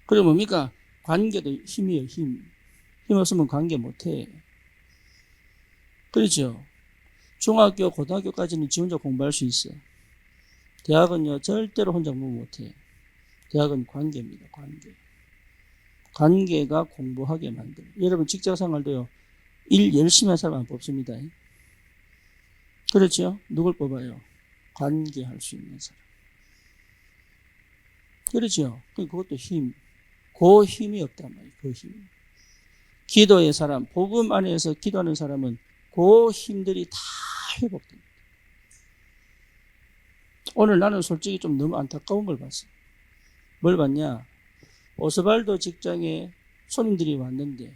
그리고 뭡니까? 관계도 힘이에요, 힘. 힘 없으면 관계 못해. 그렇죠? 중학교, 고등학교까지는 지 혼자 공부할 수 있어. 대학은요, 절대로 혼자 공부 못해. 대학은 관계입니다, 관계. 관계가 공부하게 만들어요. 여러분, 직장생활도요, 일 열심히 한 사람 안 뽑습니다. 그렇죠? 누굴 뽑아요? 관계할 수 있는 사람. 그렇죠? 그것도 힘. 그 힘이 없단 말이에요, 그 힘. 기도의 사람, 복음 안에서 기도하는 사람은 그 힘들이 다 회복됩니다. 오늘 나는 솔직히 좀 너무 안타까운 걸 봤어. 뭘 봤냐? 오스발도 직장에 손님들이 왔는데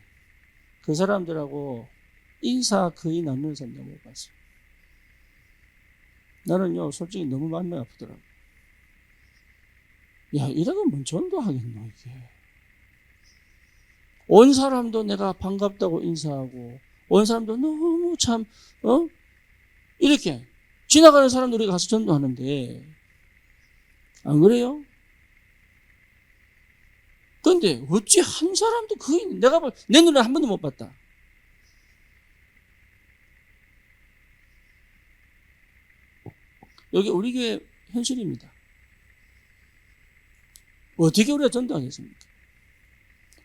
그 사람들하고 인사 거의 나누는 사람 너무 봤어. 나는요, 솔직히 너무 마음이 아프더라고. 야, 이러면 뭔 전도하겠노, 이게. 온 사람도 내가 반갑다고 인사하고, 온 사람도 너무 참, 이렇게 지나가는 사람도 우리가 가서 전도하는데, 안 그래요? 그런데 어찌 한 사람도 내 눈에 한 번도 못 봤다. 여기 우리 교회 현실입니다. 어떻게 우리가 전도하겠습니까?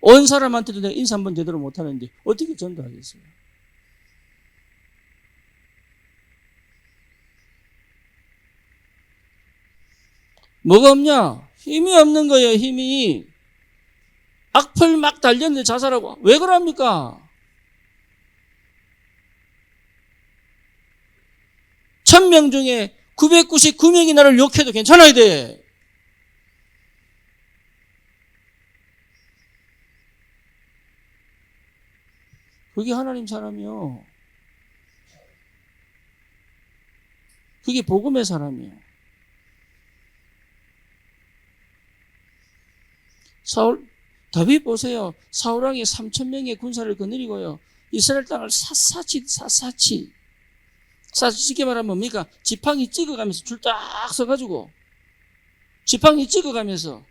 온 사람한테도 내가 인사 한번 제대로 못하는데 어떻게 전도하겠어요? 뭐가 없냐? 힘이 없는 거예요, 힘이. 악플 막 달렸는데 자살하고. 왜 그럽니까? 1000명 중에 999명이 나를 욕해도 괜찮아야 돼. 그게 하나님 사람이요. 그게 복음의 사람이에요. 다윗 보세요. 사울왕이 3000명의 군사를 거느리고요. 이스라엘 땅을 샅샅이 쉽게 말하면 뭡니까? 지팡이 찍어가면서 줄 딱 서가지고 지팡이 찍어가면서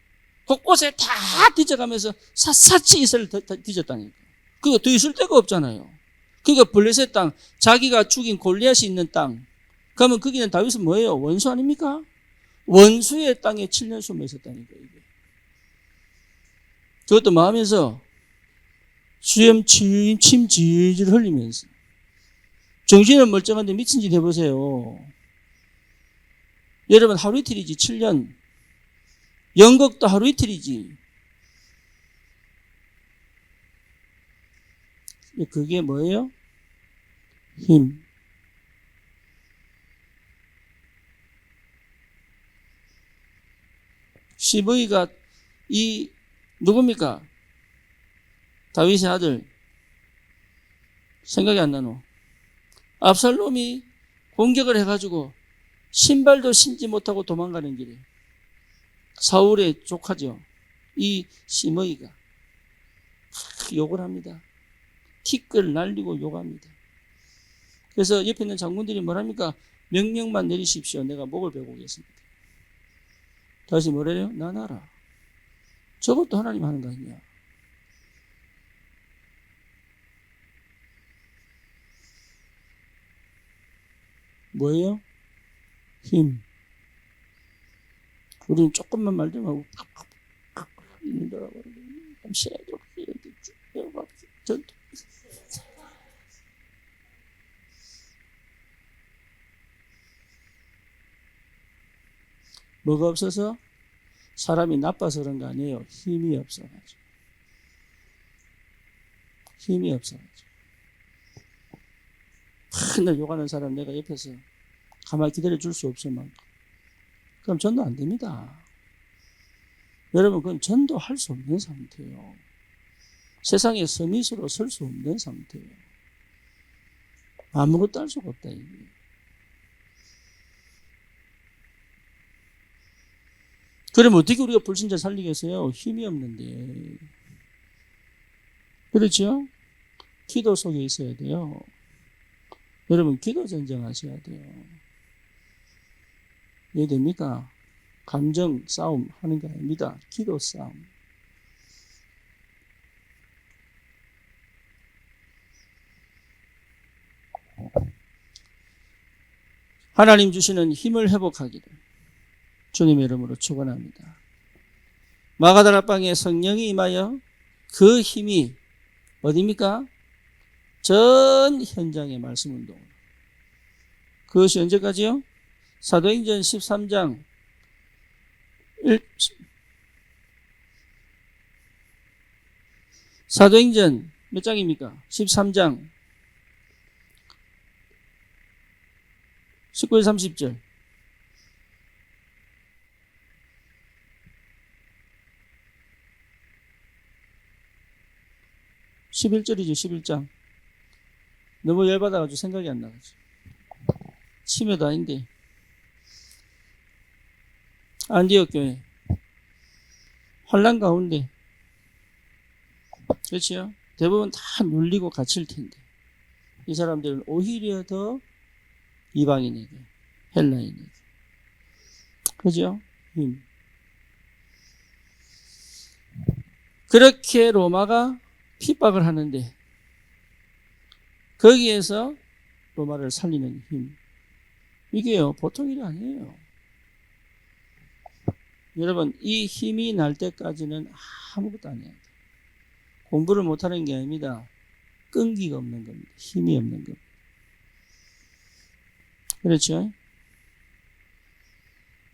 곳곳에 다 뒤져가면서 샅샅이 이스라엘 뒤졌다니까. 그거 더 있을 데가 없잖아요. 그러니까 블레셋 땅, 자기가 죽인 골리앗이 있는 땅. 그러면 거기는 다윗은 뭐예요? 원수 아닙니까? 원수의 땅에 7년 숨어 있었다니까 이게. 그것도 마음에서 침 질질 흘리면서 정신은 멀쩡한데 미친 짓 해보세요. 여러분 하루 이틀이지 7년. 연극도 하루 이틀이지. 그게 뭐예요? 힘. 시브이가 누굽니까? 다윗의 아들. 생각이 안 나노. 압살롬이 공격을 해가지고 신발도 신지 못하고 도망가는 길에 사울의 조카죠. 이 시므이가 욕을 합니다. 티끌 날리고 욕합니다. 그래서 옆에 있는 장군들이 뭐랍니까? 명령만 내리십시오. 내가 목을 베고 오겠습니다. 다시 뭐래요? 나나라. 저것도 하나님 하는 거 아니냐? 뭐예요? 힘. 우리는 조금만 말 좀 하고 있는 줄 알고 뭐가 없어서? 사람이 나빠서 그런 거 아니에요. 힘이 없어가지고. 힘이 없어가지고. 맨날 욕하는 사람 내가 옆에서 가만히 기다려줄 수 없으면 그럼 전도 안 됩니다. 여러분 그건 전도할 수 없는 상태예요. 세상에 서밋으로 설 수 없는 상태예요. 아무것도 할 수가 없다 이게. 그러면 어떻게 우리가 불신자 살리겠어요? 힘이 없는데. 그렇죠? 기도 속에 있어야 돼요. 여러분 기도 전쟁하셔야 돼요. 이해됩니까? 감정 싸움 하는 게 아닙니다. 기도 싸움. 하나님 주시는 힘을 회복하기를 주님의 이름으로 축원합니다. 마가다라 방에 성령이 임하여 그 힘이 어디입니까? 전 현장의 말씀 운동. 그것이 언제까지요? 사도행전 13장 사도행전 몇 장입니까? 13장 19절 30절 11절이죠. 11장. 너무 열받아가지고 생각이 안 나가지고. 치매도 아닌데 안디옥 교회 혼란 가운데, 그렇죠? 대부분 다 눌리고 갇힐 텐데 이 사람들은 오히려 더 이방인에게, 헬라인에게, 그죠? 그렇게 로마가 핍박을 하는데 거기에서 로마를 살리는 힘, 이게요 보통 일이 아니에요. 여러분, 이 힘이 날 때까지는 아무것도 안 해야 돼요. 공부를 못하는 게 아닙니다. 끈기가 없는 겁니다. 힘이 없는 겁니다. 그렇죠?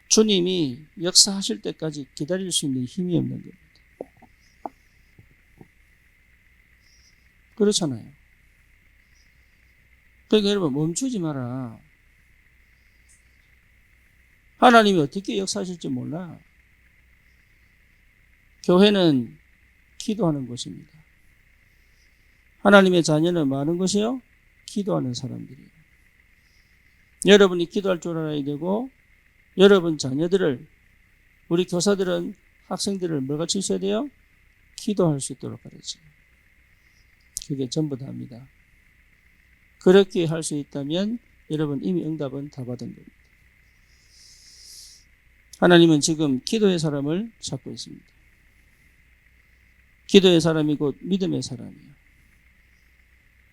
주님이 역사하실 때까지 기다릴 수 있는 힘이 없는 겁니다. 그렇잖아요. 그러니까 여러분, 멈추지 마라. 하나님이 어떻게 역사하실지 몰라. 교회는 기도하는 곳입니다. 하나님의 자녀는 많은 것이요? 기도하는 사람들이에요. 여러분이 기도할 줄 알아야 되고, 여러분 자녀들을, 우리 교사들은 학생들을 뭘 가르쳐 주셔야 돼요? 기도할 수 있도록 가르쳐요. 그게 전부 다입니다. 그렇게 할 수 있다면 여러분 이미 응답은 다 받은 겁니다. 하나님은 지금 기도의 사람을 찾고 있습니다. 기도의 사람이 곧 믿음의 사람이에요.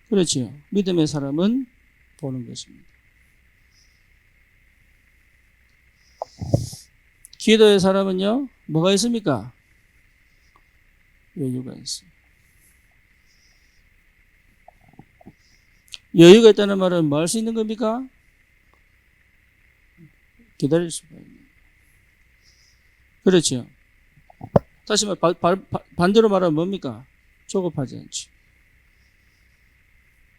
그렇지요. 믿음의 사람은 보는 것입니다. 기도의 사람은요, 뭐가 있습니까? 여유가 있어요. 여유가 있다는 말은 뭐 할 수 있는 겁니까? 기다릴 수가 있는. 그렇죠. 다시 반대로 말하면 뭡니까? 조급하지 않죠.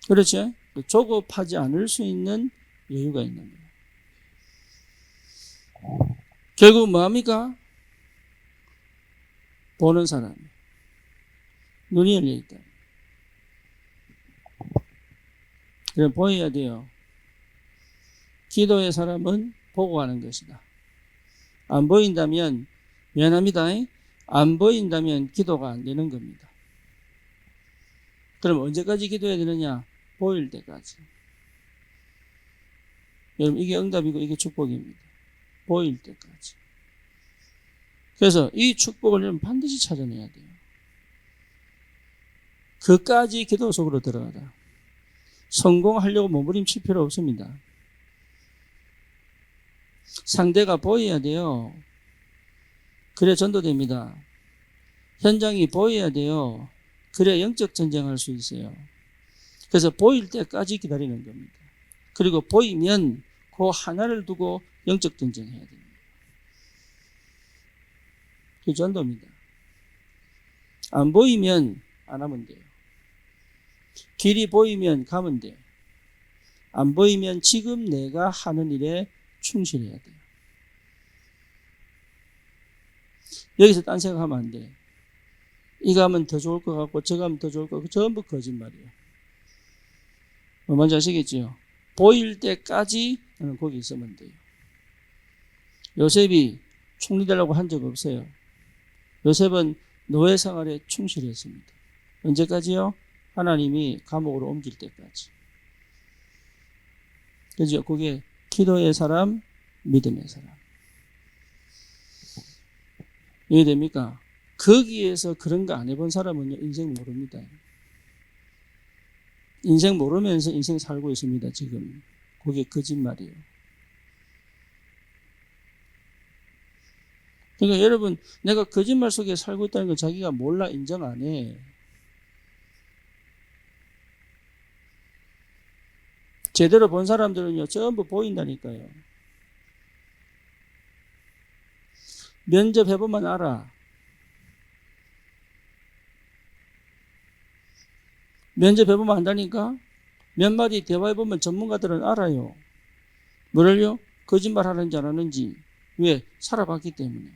그렇죠. 조급하지 않을 수 있는 여유가 있는 거예요. 결국 뭐합니까? 보는 사람. 눈이 열려있다. 그럼 보여야 돼요. 기도의 사람은 보고 하는 것이다. 안 보인다면, 미안합니다. 안 보인다면 기도가 안 되는 겁니다. 그럼 언제까지 기도해야 되느냐? 보일 때까지. 여러분, 이게 응답이고 이게 축복입니다. 보일 때까지. 그래서 이 축복을 여러분 반드시 찾아내야 돼요. 그까지 기도 속으로 들어가라. 성공하려고 몸부림칠 필요 없습니다. 상대가 보여야 돼요. 그래 전도됩니다. 현장이 보여야 돼요. 그래 영적 전쟁할 수 있어요. 그래서 보일 때까지 기다리는 겁니다. 그리고 보이면 그 하나를 두고 영적 전쟁해야 됩니다. 그 전도입니다. 안 보이면 안 하면 돼요. 길이 보이면 가면 돼요. 안 보이면 지금 내가 하는 일에 충실해야 돼요. 여기서 딴 생각하면 안 돼요. 이거 하면 더 좋을 것 같고 저거 하면 더 좋을 것 같고 전부 거짓말이에요. 뭔지 아시겠죠? 보일 때까지 거기 있으면 돼요. 요셉이 총리 되려고 한 적 없어요. 요셉은 노예 생활에 충실했습니다. 언제까지요? 하나님이 감옥으로 옮길 때까지. 그죠? 그게 기도의 사람, 믿음의 사람. 이해됩니까? 거기에서 그런 거 안 해본 사람은요, 인생 모릅니다. 인생 모르면서 인생 살고 있습니다, 지금. 그게 거짓말이에요. 그러니까 여러분, 내가 거짓말 속에 살고 있다는 걸 자기가 몰라 인정 안 해. 제대로 본 사람들은요, 전부 보인다니까요. 면접해보면 알아. 면접해보면 안다니까? 몇 마디 대화해보면 전문가들은 알아요. 뭐를요? 거짓말 하는지 안 하는지. 왜? 살아봤기 때문에.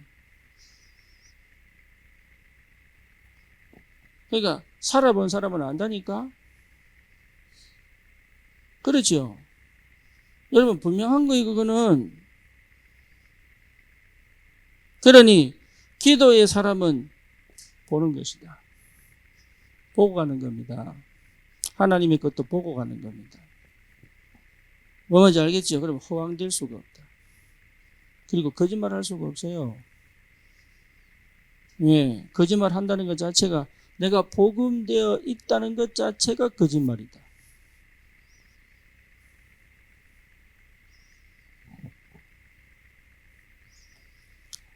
그러니까 살아본 사람은 안다니까? 그렇죠? 여러분 분명한 거예요. 그거는 그러니 기도의 사람은 보는 것이다. 보고 가는 겁니다. 하나님의 것도 보고 가는 겁니다. 뭔지 알겠죠? 그러면 허황될 수가 없다. 그리고 거짓말할 수가 없어요. 예, 거짓말 한다는 것 자체가 내가 복음되어 있다는 것 자체가 거짓말이다.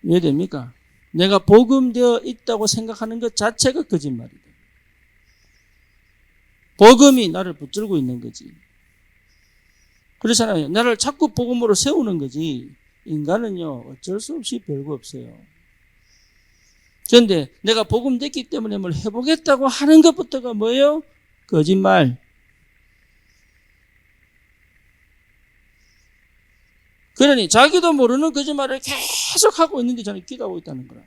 이해됩니까? 내가 복음되어 있다고 생각하는 것 자체가 거짓말이다. 복음이 나를 붙들고 있는 거지. 그렇잖아요. 나를 자꾸 복음으로 세우는 거지. 인간은요, 어쩔 수 없이 별거 없어요. 그런데 내가 복음 됐기 때문에 뭘 해보겠다고 하는 것부터가 뭐예요? 거짓말. 그러니 자기도 모르는 거짓말을 계속 하고 있는데 저는 기도하고 있다는 거라.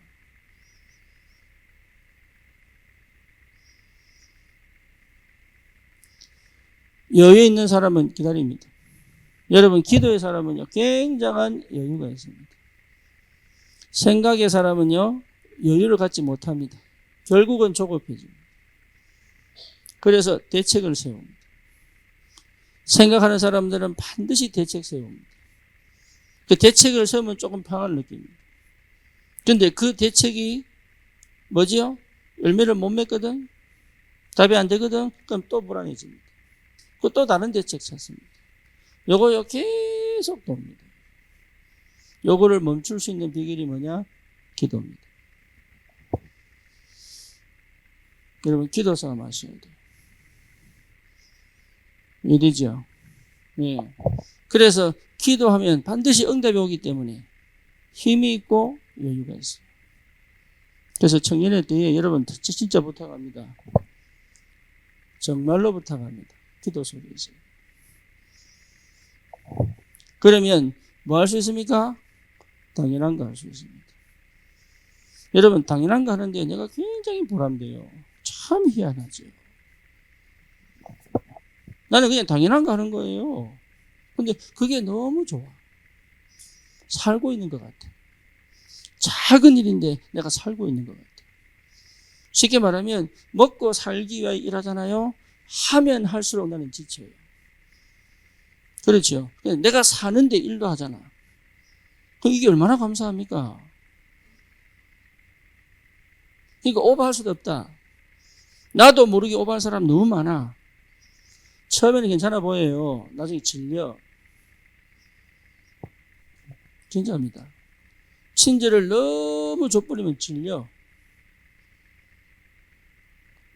여유에 있는 사람은 기다립니다. 여러분, 기도의 사람은요, 굉장한 여유가 있습니다. 생각의 사람은요, 여유를 갖지 못합니다. 결국은 조급해집니다. 그래서 대책을 세웁니다. 생각하는 사람들은 반드시 대책 세웁니다. 그 대책을 세우면 조금 평안을 느낍니다. 그런데 그 대책이 뭐지요? 열매를 못 맺거든? 답이 안 되거든? 그럼 또 불안해집니다. 또 다른 대책 찾습니다. 요거 계속 돕니다. 요거를 멈출 수 있는 비결이 뭐냐? 기도입니다. 여러분, 기도 싸움 하셔야 돼요. 이해되죠? 예. 그래서 기도하면 반드시 응답이 오기 때문에 힘이 있고 여유가 있어요. 그래서 청년회 때에 여러분 진짜 부탁합니다. 정말로 부탁합니다. 기도 속에 있어요. 그러면 뭐 할 수 있습니까? 당연한 거 할 수 있습니다. 여러분, 당연한 거 하는데 내가 굉장히 보람돼요. 참 희한하죠. 나는 그냥 당연한 거 하는 거예요. 근데 그게 너무 좋아. 살고 있는 것 같아. 작은 일인데 내가 살고 있는 것 같아. 쉽게 말하면 먹고 살기 위해 일하잖아요. 하면 할수록 나는 지쳐요. 그렇죠. 내가 사는데 일도 하잖아. 그럼 이게 얼마나 감사합니까? 그러니까 오버할 수도 없다. 나도 모르게 오버할 사람 너무 많아. 처음에는 괜찮아 보여요. 나중에 질려. 진짜입니다. 친절을 너무 줘버리면 질려.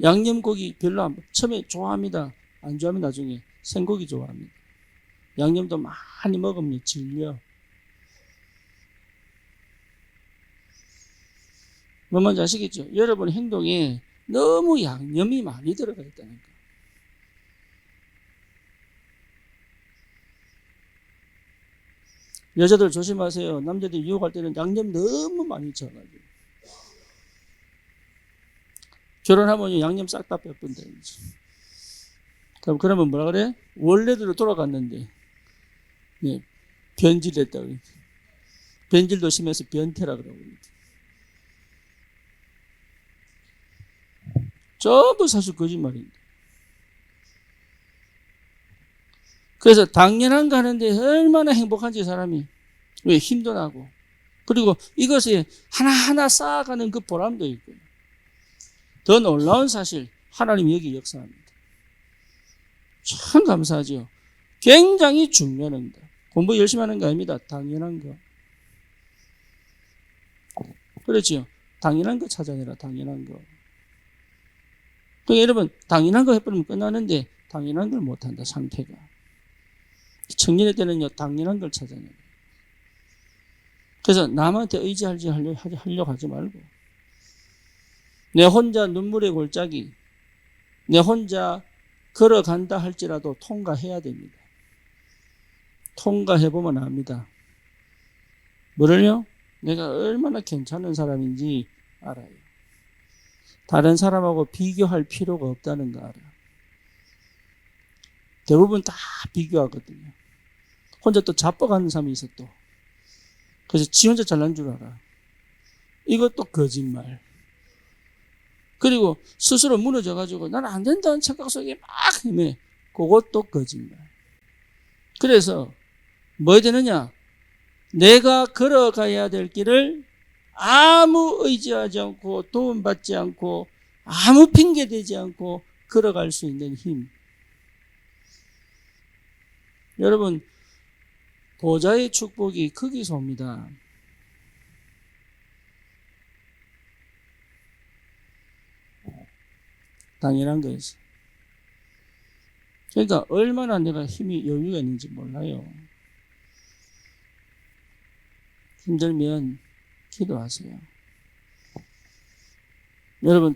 양념고기 별로 처음에 좋아합니다. 안 좋아하면 나중에 생고기 좋아합니다. 양념도 많이 먹으면 질려. 뭐 뭔지 아시겠죠? 여러분 행동에 너무 양념이 많이 들어가 있다는 거. 여자들 조심하세요. 남자들 유혹할 때는 양념 너무 많이 쳐가지고. 결혼하면 양념 싹 다 빼뿐다. 그러면 뭐라 그래? 원래대로 돌아갔는데, 네, 변질됐다고. 변질도 심해서 변태라 그러고. 전부 사실 거짓말입니다. 그래서 당연한 거 하는데 얼마나 행복한지 사람이. 왜? 힘도 나고. 그리고 이것에 하나하나 쌓아가는 그 보람도 있고요. 더 놀라운 사실, 하나님이 여기 역사합니다. 참 감사하죠. 굉장히 중요한 겁니다. 공부 열심히 하는 거 아닙니다. 당연한 거. 그렇죠. 당연한 거 찾아내라. 당연한 거. 그러니까 여러분, 당연한 거 해버리면 끝나는데 당연한 걸 못한다. 상태가. 청년의 때는요, 당연한 걸 찾아내요. 그래서 남한테 하려고 하지 말고, 내 혼자 눈물의 골짜기, 내 혼자 걸어간다 할지라도 통과해야 됩니다. 통과해보면 압니다. 뭐를요? 내가 얼마나 괜찮은 사람인지 알아요. 다른 사람하고 비교할 필요가 없다는 거 알아요. 대부분 다 비교하거든요. 혼자 또 자뻑하는 사람이 있어 또. 그래서 지 혼자 잘난 줄 알아. 이것도 거짓말. 그리고 스스로 무너져가지고 나는 안 된다는 착각 속에 막 헤매. 그것도 거짓말. 그래서 뭐 되느냐? 내가 걸어가야 될 길을 아무 의지하지 않고 도움받지 않고 아무 핑계 대지 않고 걸어갈 수 있는 힘. 여러분, 보좌의 축복이 거기서 옵니다. 당연한 거였어. 그러니까 얼마나 내가 힘이 여유가 있는지 몰라요. 힘들면 기도하세요. 여러분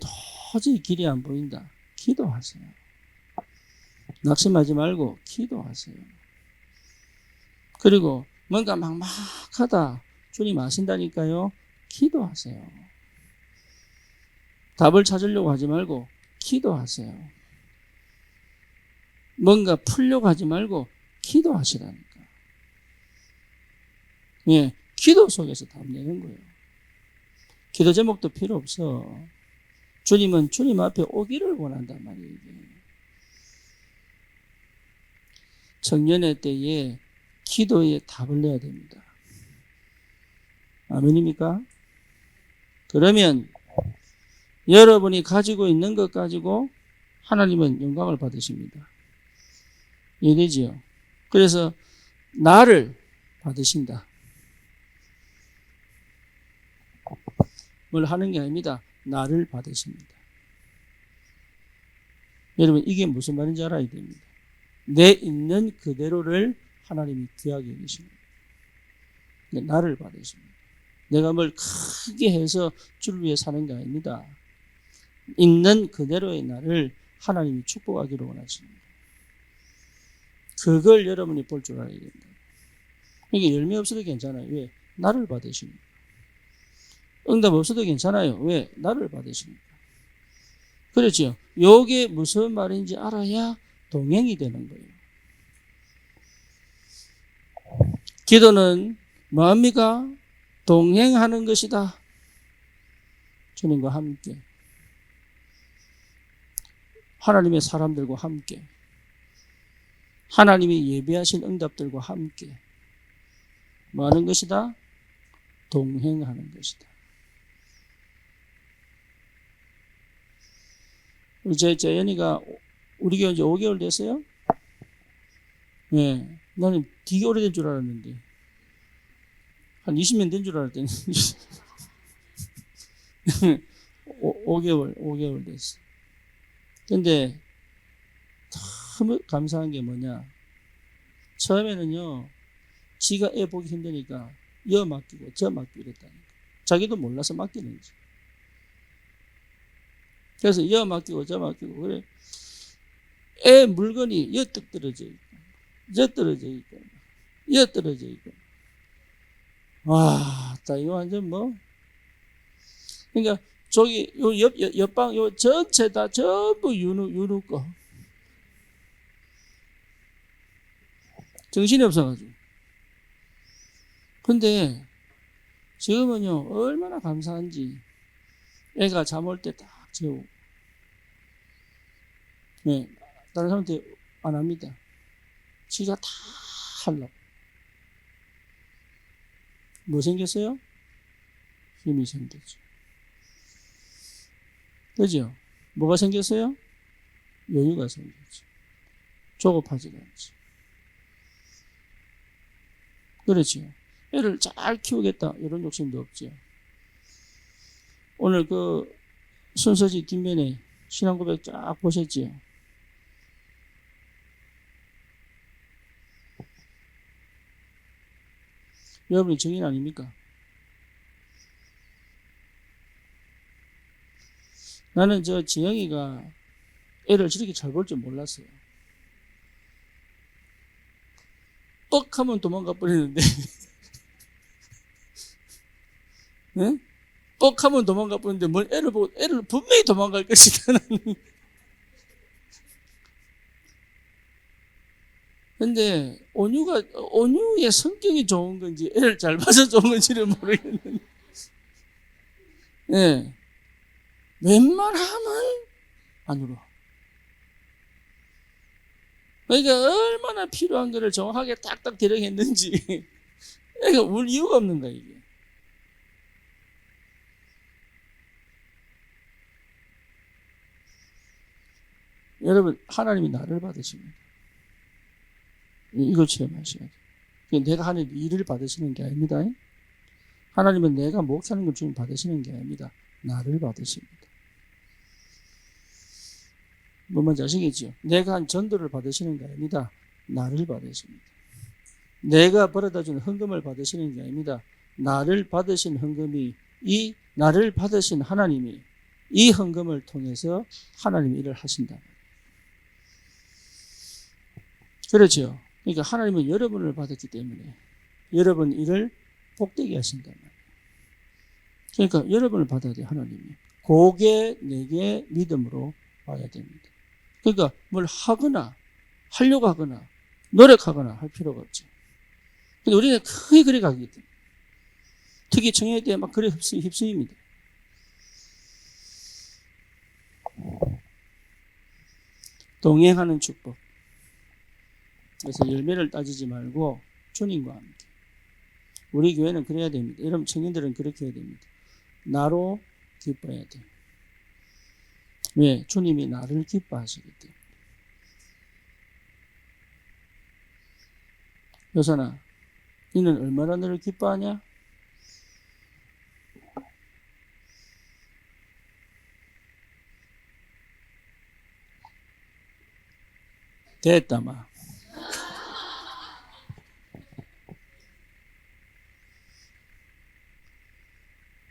도저히 길이 안 보인다. 기도하세요. 낙심하지 말고 기도하세요. 그리고 뭔가 막막하다. 주님 아신다니까요. 기도하세요. 답을 찾으려고 하지 말고 기도하세요. 뭔가 풀려고 하지 말고 기도하시라니까. 예, 기도 속에서 답 내는 거예요. 기도 제목도 필요 없어. 주님은 주님 앞에 오기를 원한단 말이에요. 청년의 때에 기도에 답을 내야 됩니다. 아멘입니까? 그러면 여러분이 가지고 있는 것 가지고 하나님은 영광을 받으십니다. 이해되지요? 그래서 나를 받으신다. 뭘 하는 게 아닙니다. 나를 받으십니다. 여러분 이게 무슨 말인지 알아야 됩니다. 내 있는 그대로를 하나님이 귀하게 여기십니다. 나를 받으십니다. 내가 뭘 크게 해서 주를 위해 사는 게 아닙니다. 있는 그대로의 나를 하나님이 축복하기를 원하십니다. 그걸 여러분이 볼 줄 알아야 됩니다. 이게 열매 없어도 괜찮아요. 왜? 나를 받으십니다. 응답 없어도 괜찮아요. 왜? 나를 받으십니다. 그렇죠. 요게 무슨 말인지 알아야 동행이 되는 거예요. 기도는 뭐합니까? 동행하는 것이다. 주님과 함께. 하나님의 사람들과 함께. 하나님이 예비하신 응답들과 함께. 뭐 하는 것이다? 동행하는 것이다. 우리 제 연이가 우리 교회 이제 5개월 됐어요? 네. 나는 되게 오래된 줄 알았는데. 한 20년 된 줄 알았더니. 5개월 됐어. 근데 참 감사한 게 뭐냐. 처음에는요, 지가 애 보기 힘드니까 여 맡기고 저 맡기고 이랬다니까. 자기도 몰라서 맡기는지. 그래서 여 맡기고 저 맡기고 그래. 애 물건이 여뜩 떨어져 있고 저 떨어져 있고 여 떨어져 있고. 와, 자 이거 완전 뭐. 그러니까 저기 요 옆방 요 전체 다 전부 윤우 거. 정신이 없어가지고. 근데 지금은요 얼마나 감사한지. 애가 잠 올 때 딱 재우고. 네, 다른 사람한테 안 합니다. 지가 다 하려고. 뭐 생겼어요? 힘이 생겼죠. 그죠? 뭐가 생겼어요? 여유가 생겼죠. 조급하지가 않지. 그렇죠. 애를 잘 키우겠다 이런 욕심도 없죠. 오늘 그 순서지 뒷면에 신앙고백 쫙 보셨지요? 여러분이 증인 아닙니까? 나는 저 지영이가 애를 저렇게 잘 볼 줄 몰랐어요. 뻑 하면 도망가 버리는데 네? 뻑 하면 도망가 버리는데 뭘 애를 보고 애를 분명히 도망갈 것이다. 근데 온유의 성격이 좋은 건지 애를 잘 봐서 좋은 건지를 모르겠는데 예. 웬만하면 안 울어. 그러니까 얼마나 필요한 거를 정확하게 딱딱 대령했는지 그러니까 울 이유가 없는 거야 이게. 여러분 하나님이 나를 받으십니다. 이걸 체험하셔야 돼요. 내가 하는 일을 받으시는 게 아닙니다. 하나님은 내가 목사하는 걸 주님 받으시는 게 아닙니다. 나를 받으십니다. 뭔지 아시겠죠? 내가 한 전도를 받으시는 게 아닙니다. 나를 받으십니다. 내가 벌어다주는 헌금을 받으시는 게 아닙니다. 나를 받으신 헌금이 이 나를 받으신 하나님이 이 헌금을 통해서 하나님 일을 하신다. 그렇죠? 그러니까 하나님은 여러분을 받았기 때문에 여러분 일을 복되게 하신다. 그러니까 여러분을 받아야 돼요. 하나님이. 그게 내게 믿음으로 와야 됩니다. 그러니까 뭘 하거나 하려고 하거나 노력하거나 할 필요가 없죠. 근데 우리는 크게 그래 가기 때문에 특히 청년에 대해 막 그래 휩쓸립니다. 동행하는 축복. 그래서 열매를 따지지 말고 주님과 함께. 우리 교회는 그래야 됩니다. 여러분 청년들은 그렇게 해야 됩니다. 나로 기뻐해야 돼요. 왜? 주님이 나를 기뻐하시기 때문에. 여사나, 너는 얼마나 너를 기뻐하냐? 됐다, 마.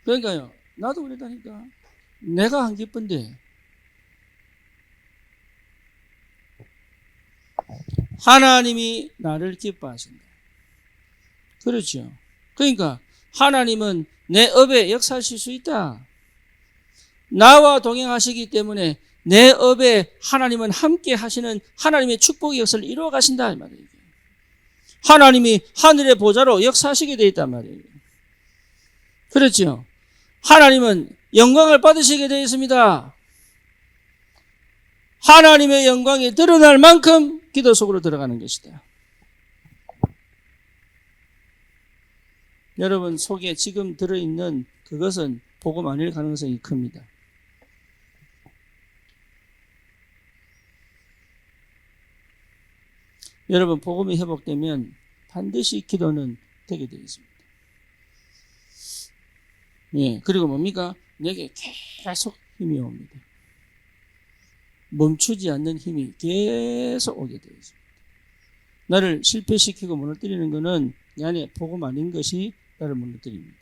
그러니까요, 나도 그랬다니까. 내가 안 기쁜데, 하나님이 나를 기뻐하신다. 그렇죠. 그러니까, 하나님은 내 업에 역사하실 수 있다. 나와 동행하시기 때문에 내 업에 하나님은 함께 하시는 하나님의 축복의 역사를 이루어 가신다. 이 말이에요. 하나님이 하늘의 보좌로 역사하시게 되어 있단 말이에요. 그렇죠. 하나님은 영광을 받으시게 되어 있습니다. 하나님의 영광이 드러날 만큼 기도 속으로 들어가는 것이다. 여러분 속에 지금 들어있는 그것은 복음 아닐 가능성이 큽니다. 여러분 복음이 회복되면 반드시 기도는 되게 되어 있습니다. 예, 그리고 뭡니까? 내게 계속 힘이 옵니다. 멈추지 않는 힘이 계속 오게 되어 있습니다. 나를 실패시키고 무너뜨리는 것은 내 안에 복음 아닌 것이 나를 무너뜨립니다.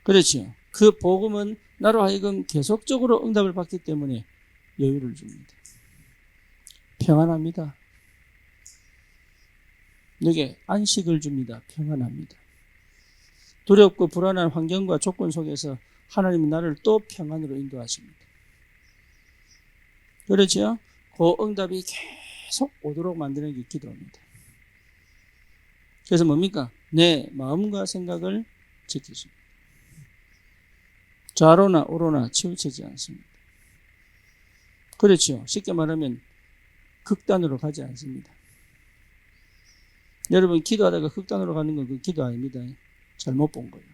그렇죠. 그 복음은 나로 하여금 계속적으로 응답을 받기 때문에 여유를 줍니다. 평안합니다. 내게 안식을 줍니다. 평안합니다. 두렵고 불안한 환경과 조건 속에서 하나님은 나를 또 평안으로 인도하십니다. 그렇죠? 그 응답이 계속 오도록 만드는 게 기도입니다. 그래서 뭡니까? 내 마음과 생각을 지키십니다. 좌로나 우로나 치우치지 않습니다. 그렇죠. 쉽게 말하면 극단으로 가지 않습니다. 여러분 기도하다가 극단으로 가는 건 그 기도 아닙니다. 잘못 본 거예요.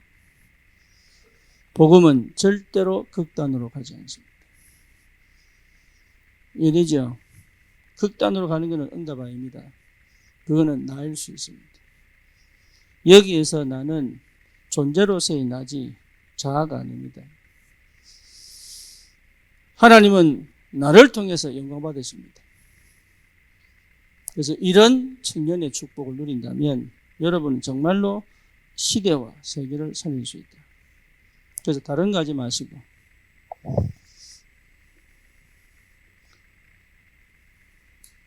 복음은 절대로 극단으로 가지 않습니다. 이해되죠? 극단으로 가는 것은 응답 아닙니다. 그거는 나일 수 있습니다. 여기에서 나는 존재로서의 나지 자아가 아닙니다. 하나님은 나를 통해서 영광 받으십니다. 그래서 이런 청년의 축복을 누린다면 여러분은 정말로 시대와 세계를 살릴 수 있다. 그래서 다른 거 하지 마시고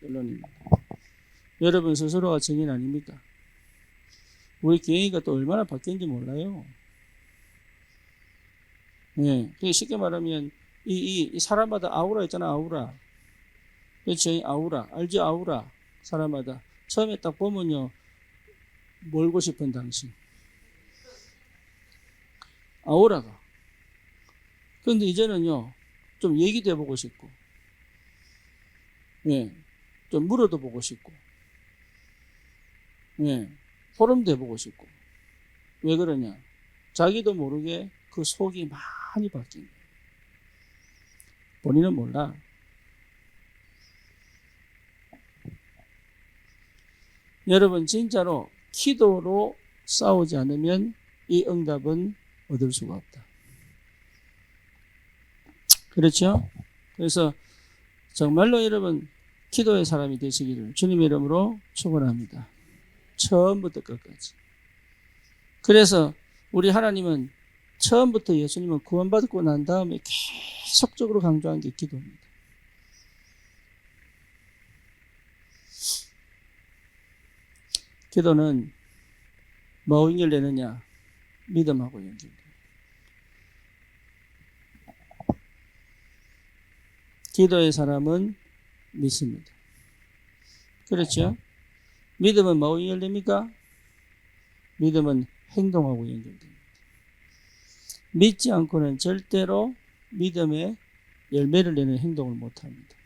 결론입니다. 여러분 스스로가 증인 아닙니까? 우리 교회가 또 얼마나 바뀌었는지 몰라요. 네, 쉽게 말하면 이 사람마다 아우라 있잖아. 아우라. 그렇죠? 아우라. 알죠? 아우라. 사람마다 처음에 딱 보면요 멀고 싶은 당신 아우라가 그런데 이제는요, 좀 얘기도 해보고 싶고, 예, 좀 물어도 보고 싶고, 예, 포럼도 해보고 싶고. 왜 그러냐? 자기도 모르게 그 속이 많이 바뀐 거예요. 본인은 몰라. 여러분, 진짜로 기도로 싸우지 않으면 이 응답은 얻을 수가 없다. 그렇죠? 그래서 정말로 여러분, 기도의 사람이 되시기를 주님의 이름으로 축원합니다. 처음부터 끝까지. 그래서 우리 하나님은 처음부터 예수님은 구원받고 난 다음에 계속적으로 강조한 게 기도입니다. 기도는 뭐 연결되느냐? 믿음하고 연결돼요. 기도의 사람은 믿습니다. 그렇죠? 믿음은 뭐하고 연결됩니까? 믿음은 행동하고 연결됩니다. 믿지 않고는 절대로 믿음의 열매를 내는 행동을 못합니다.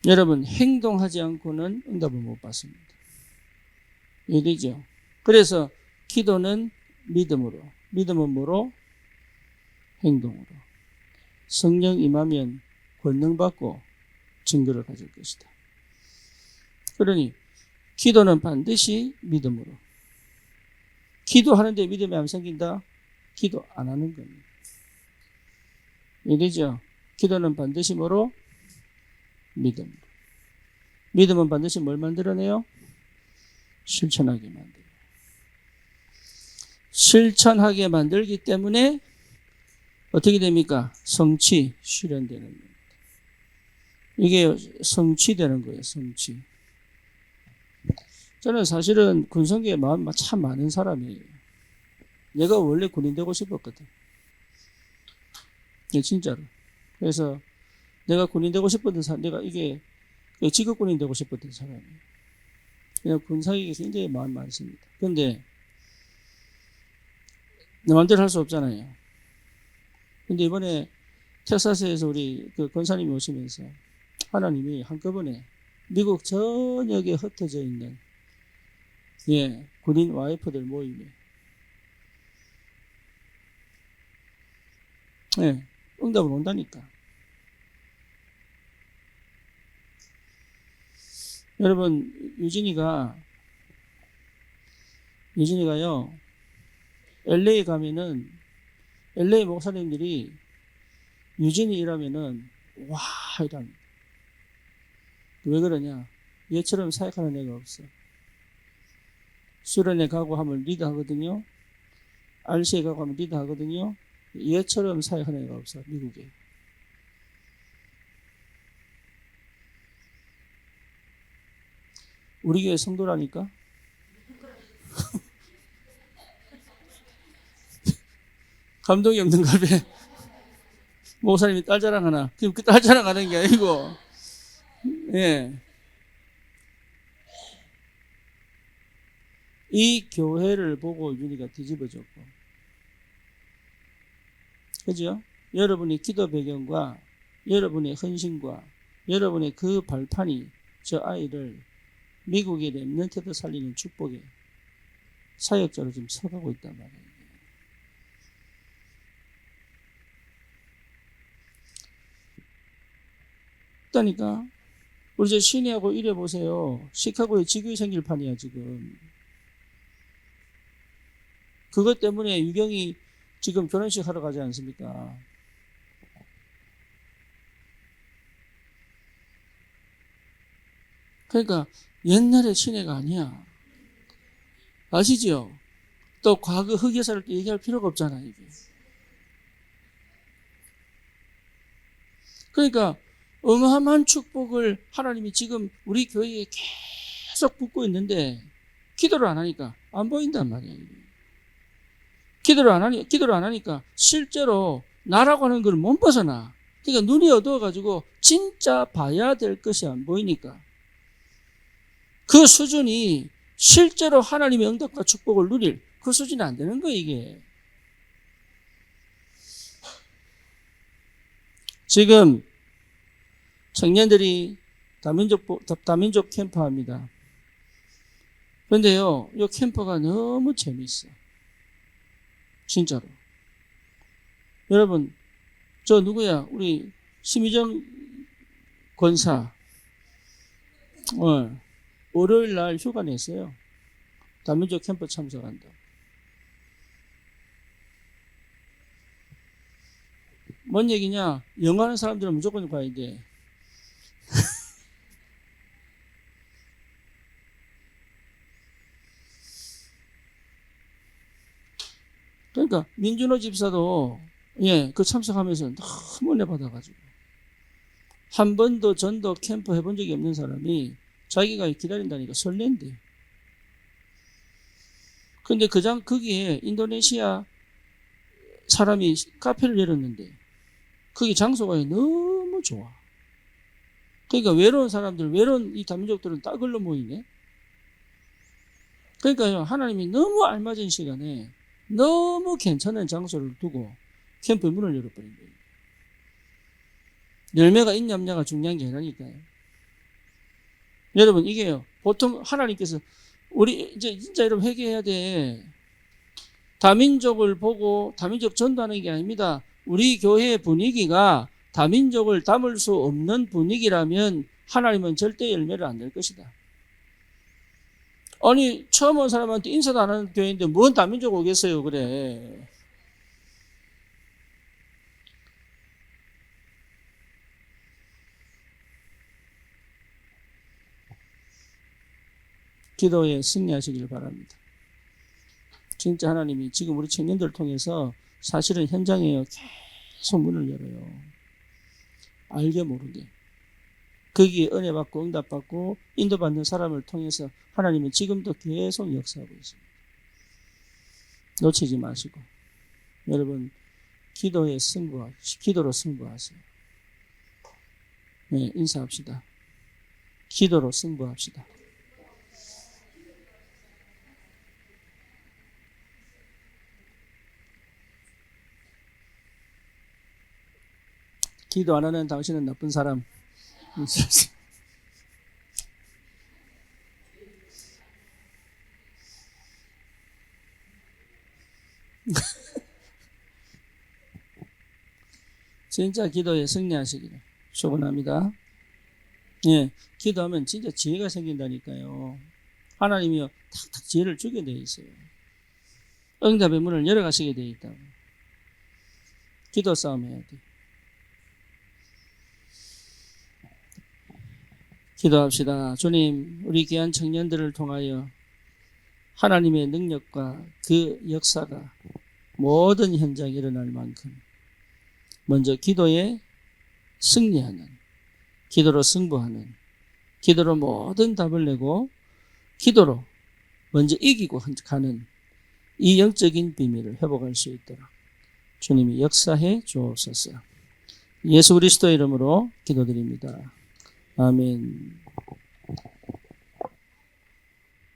여러분, 행동하지 않고는 응답을 못 받습니다. 이해되죠? 그래서 기도는 믿음으로, 믿음은 뭐로? 행동으로. 성령 임하면 권능받고 증거를 가질 것이다. 그러니 기도는 반드시 믿음으로. 기도하는데 믿음이 안 생긴다? 기도 안 하는 겁니다. 이해되죠? 기도는 반드시 뭐로? 믿음으로. 믿음은 반드시 뭘 만들어내요? 실천하게 만들어요. 실천하게 만들기 때문에 어떻게 됩니까? 성취, 실현되는 겁니다. 이게 성취되는 거예요, 성취. 저는 사실은 군성계에 마음 참 많은 사람이에요. 내가 원래 군인 되고 싶었거든. 네, 진짜로. 그래서 내가 군인 되고 싶었던 사람, 내가 이게 직업군인 되고 싶었던 사람이에요. 그냥 군사계에 굉장히 마음 많습니다. 그런데 내 마음대로 할 수 없잖아요. 근데 이번에 텍사스에서 우리 그 권사님이 오시면서 하나님이 한꺼번에 미국 전역에 흩어져 있는 군인 와이프들 모임에 응답을 온다니까. 여러분, 유진이가요, LA 가면은 LA 목사님들이 유진이 일하면은 와 이랍니다. 왜 그러냐? 얘처럼 사역하는 애가 없어. 수련회 가고 하면 리드하거든요. RC에 가고 하면 리드하거든요. 얘처럼 사역하는 애가 없어, 미국에. 우리 교회 성도라니까? 감동이 없는 갈배. 목사님이 딸 자랑하나? 그럼 그 딸 자랑하는 게 아니고, 이 교회를 보고 윤희가 뒤집어졌고, 그죠? 여러분의 기도 배경과 여러분의 헌신과 여러분의 그 발판이 저 아이를 미국의 렘넌트도 살리는 축복의 사역자로 지금 서가고 있단 말이에요. 있다니까. 우리 저 신이하고 이래 보세요. 시카고에 지교회 생길 판이야 지금. 그것 때문에 유경이 지금 결혼식 하러 가지 않습니까? 그러니까 옛날의 신애가 아니야. 아시죠? 또 과거 흑역사를 또 얘기할 필요가 없잖아 이게. 그러니까 어마어마한 축복을 하나님이 지금 우리 교회에 계속 붓고 있는데 기도를 안 하니까 안 보인단 말이야. 기도를 안 하니까 실제로 나라고 하는 걸 못 벗어나. 그러니까 눈이 어두워가지고 진짜 봐야 될 것이 안 보이니까 그 수준이 실제로 하나님의 응답과 축복을 누릴 그 수준이 안 되는 거예요 이게. 지금 청년들이 다민족 캠프 합니다. 그런데요, 이 캠프가 너무 재미있어. 진짜로. 여러분, 저 누구야? 우리 심희정 권사. 월요일 날 휴가 냈어요. 다민족 캠프 참석한다. 뭔 얘기냐? 영어하는 사람들은 무조건 가야 돼. 그러니까 민준호 집사도 그 참석하면서 너무 은혜 받아가지고 한 번도 전도 캠프 해본 적이 없는 사람이 자기가 기다린다니까 설렌대. 근데 거기에 인도네시아 사람이 카페를 열었는데 거기 장소가 너무 좋아. 그러니까 외로운 이 다민족들은 따글로 모이네. 그러니까 하나님이 너무 알맞은 시간에 너무 괜찮은 장소를 두고 캠프의 문을 열어버린 거예요. 열매가 있냐 없냐가 중요한 게 아니라니까요. 여러분, 이게요, 보통 하나님께서 우리 이제 진짜 여러분 회개해야 돼. 다민족을 보고 다민족 전도하는 게 아닙니다. 우리 교회의 분위기가 다민족을 담을 수 없는 분위기라면 하나님은 절대 열매를 안 낼 것이다. 아니, 처음 온 사람한테 인사도 안 하는 교회인데 뭔 다민족 오겠어요, 그래. 기도에 승리하시길 바랍니다. 진짜 하나님이 지금 우리 청년들을 통해서 사실은 현장에 계속 문을 열어요. 알게 모르게. 거기에 은혜 받고 응답 받고 인도받는 사람을 통해서 하나님은 지금도 계속 역사하고 있습니다. 놓치지 마시고 여러분 기도로 승부하세요. 네, 인사합시다. 기도로 승부합시다. 기도 안 하는 당신은 나쁜 사람. 진짜 기도에 승리하시기를 축원합니다. 예, 기도하면 진짜 지혜가 생긴다니까요. 하나님이요, 탁탁 지혜를 주게 되어 있어요. 응답의 문을 열어가시게 되어 있다고. 기도 싸움 해야 돼. 기도합시다. 주님, 우리 귀한 청년들을 통하여 하나님의 능력과 그 역사가 모든 현장에 일어날 만큼 먼저 기도에 승리하는, 기도로 승부하는, 기도로 모든 답을 내고 기도로 먼저 이기고 가는 이 영적인 비밀을 회복할 수 있도록 주님이 역사해 주옵소서. 예수 그리스도의 이름으로 기도드립니다. 아멘.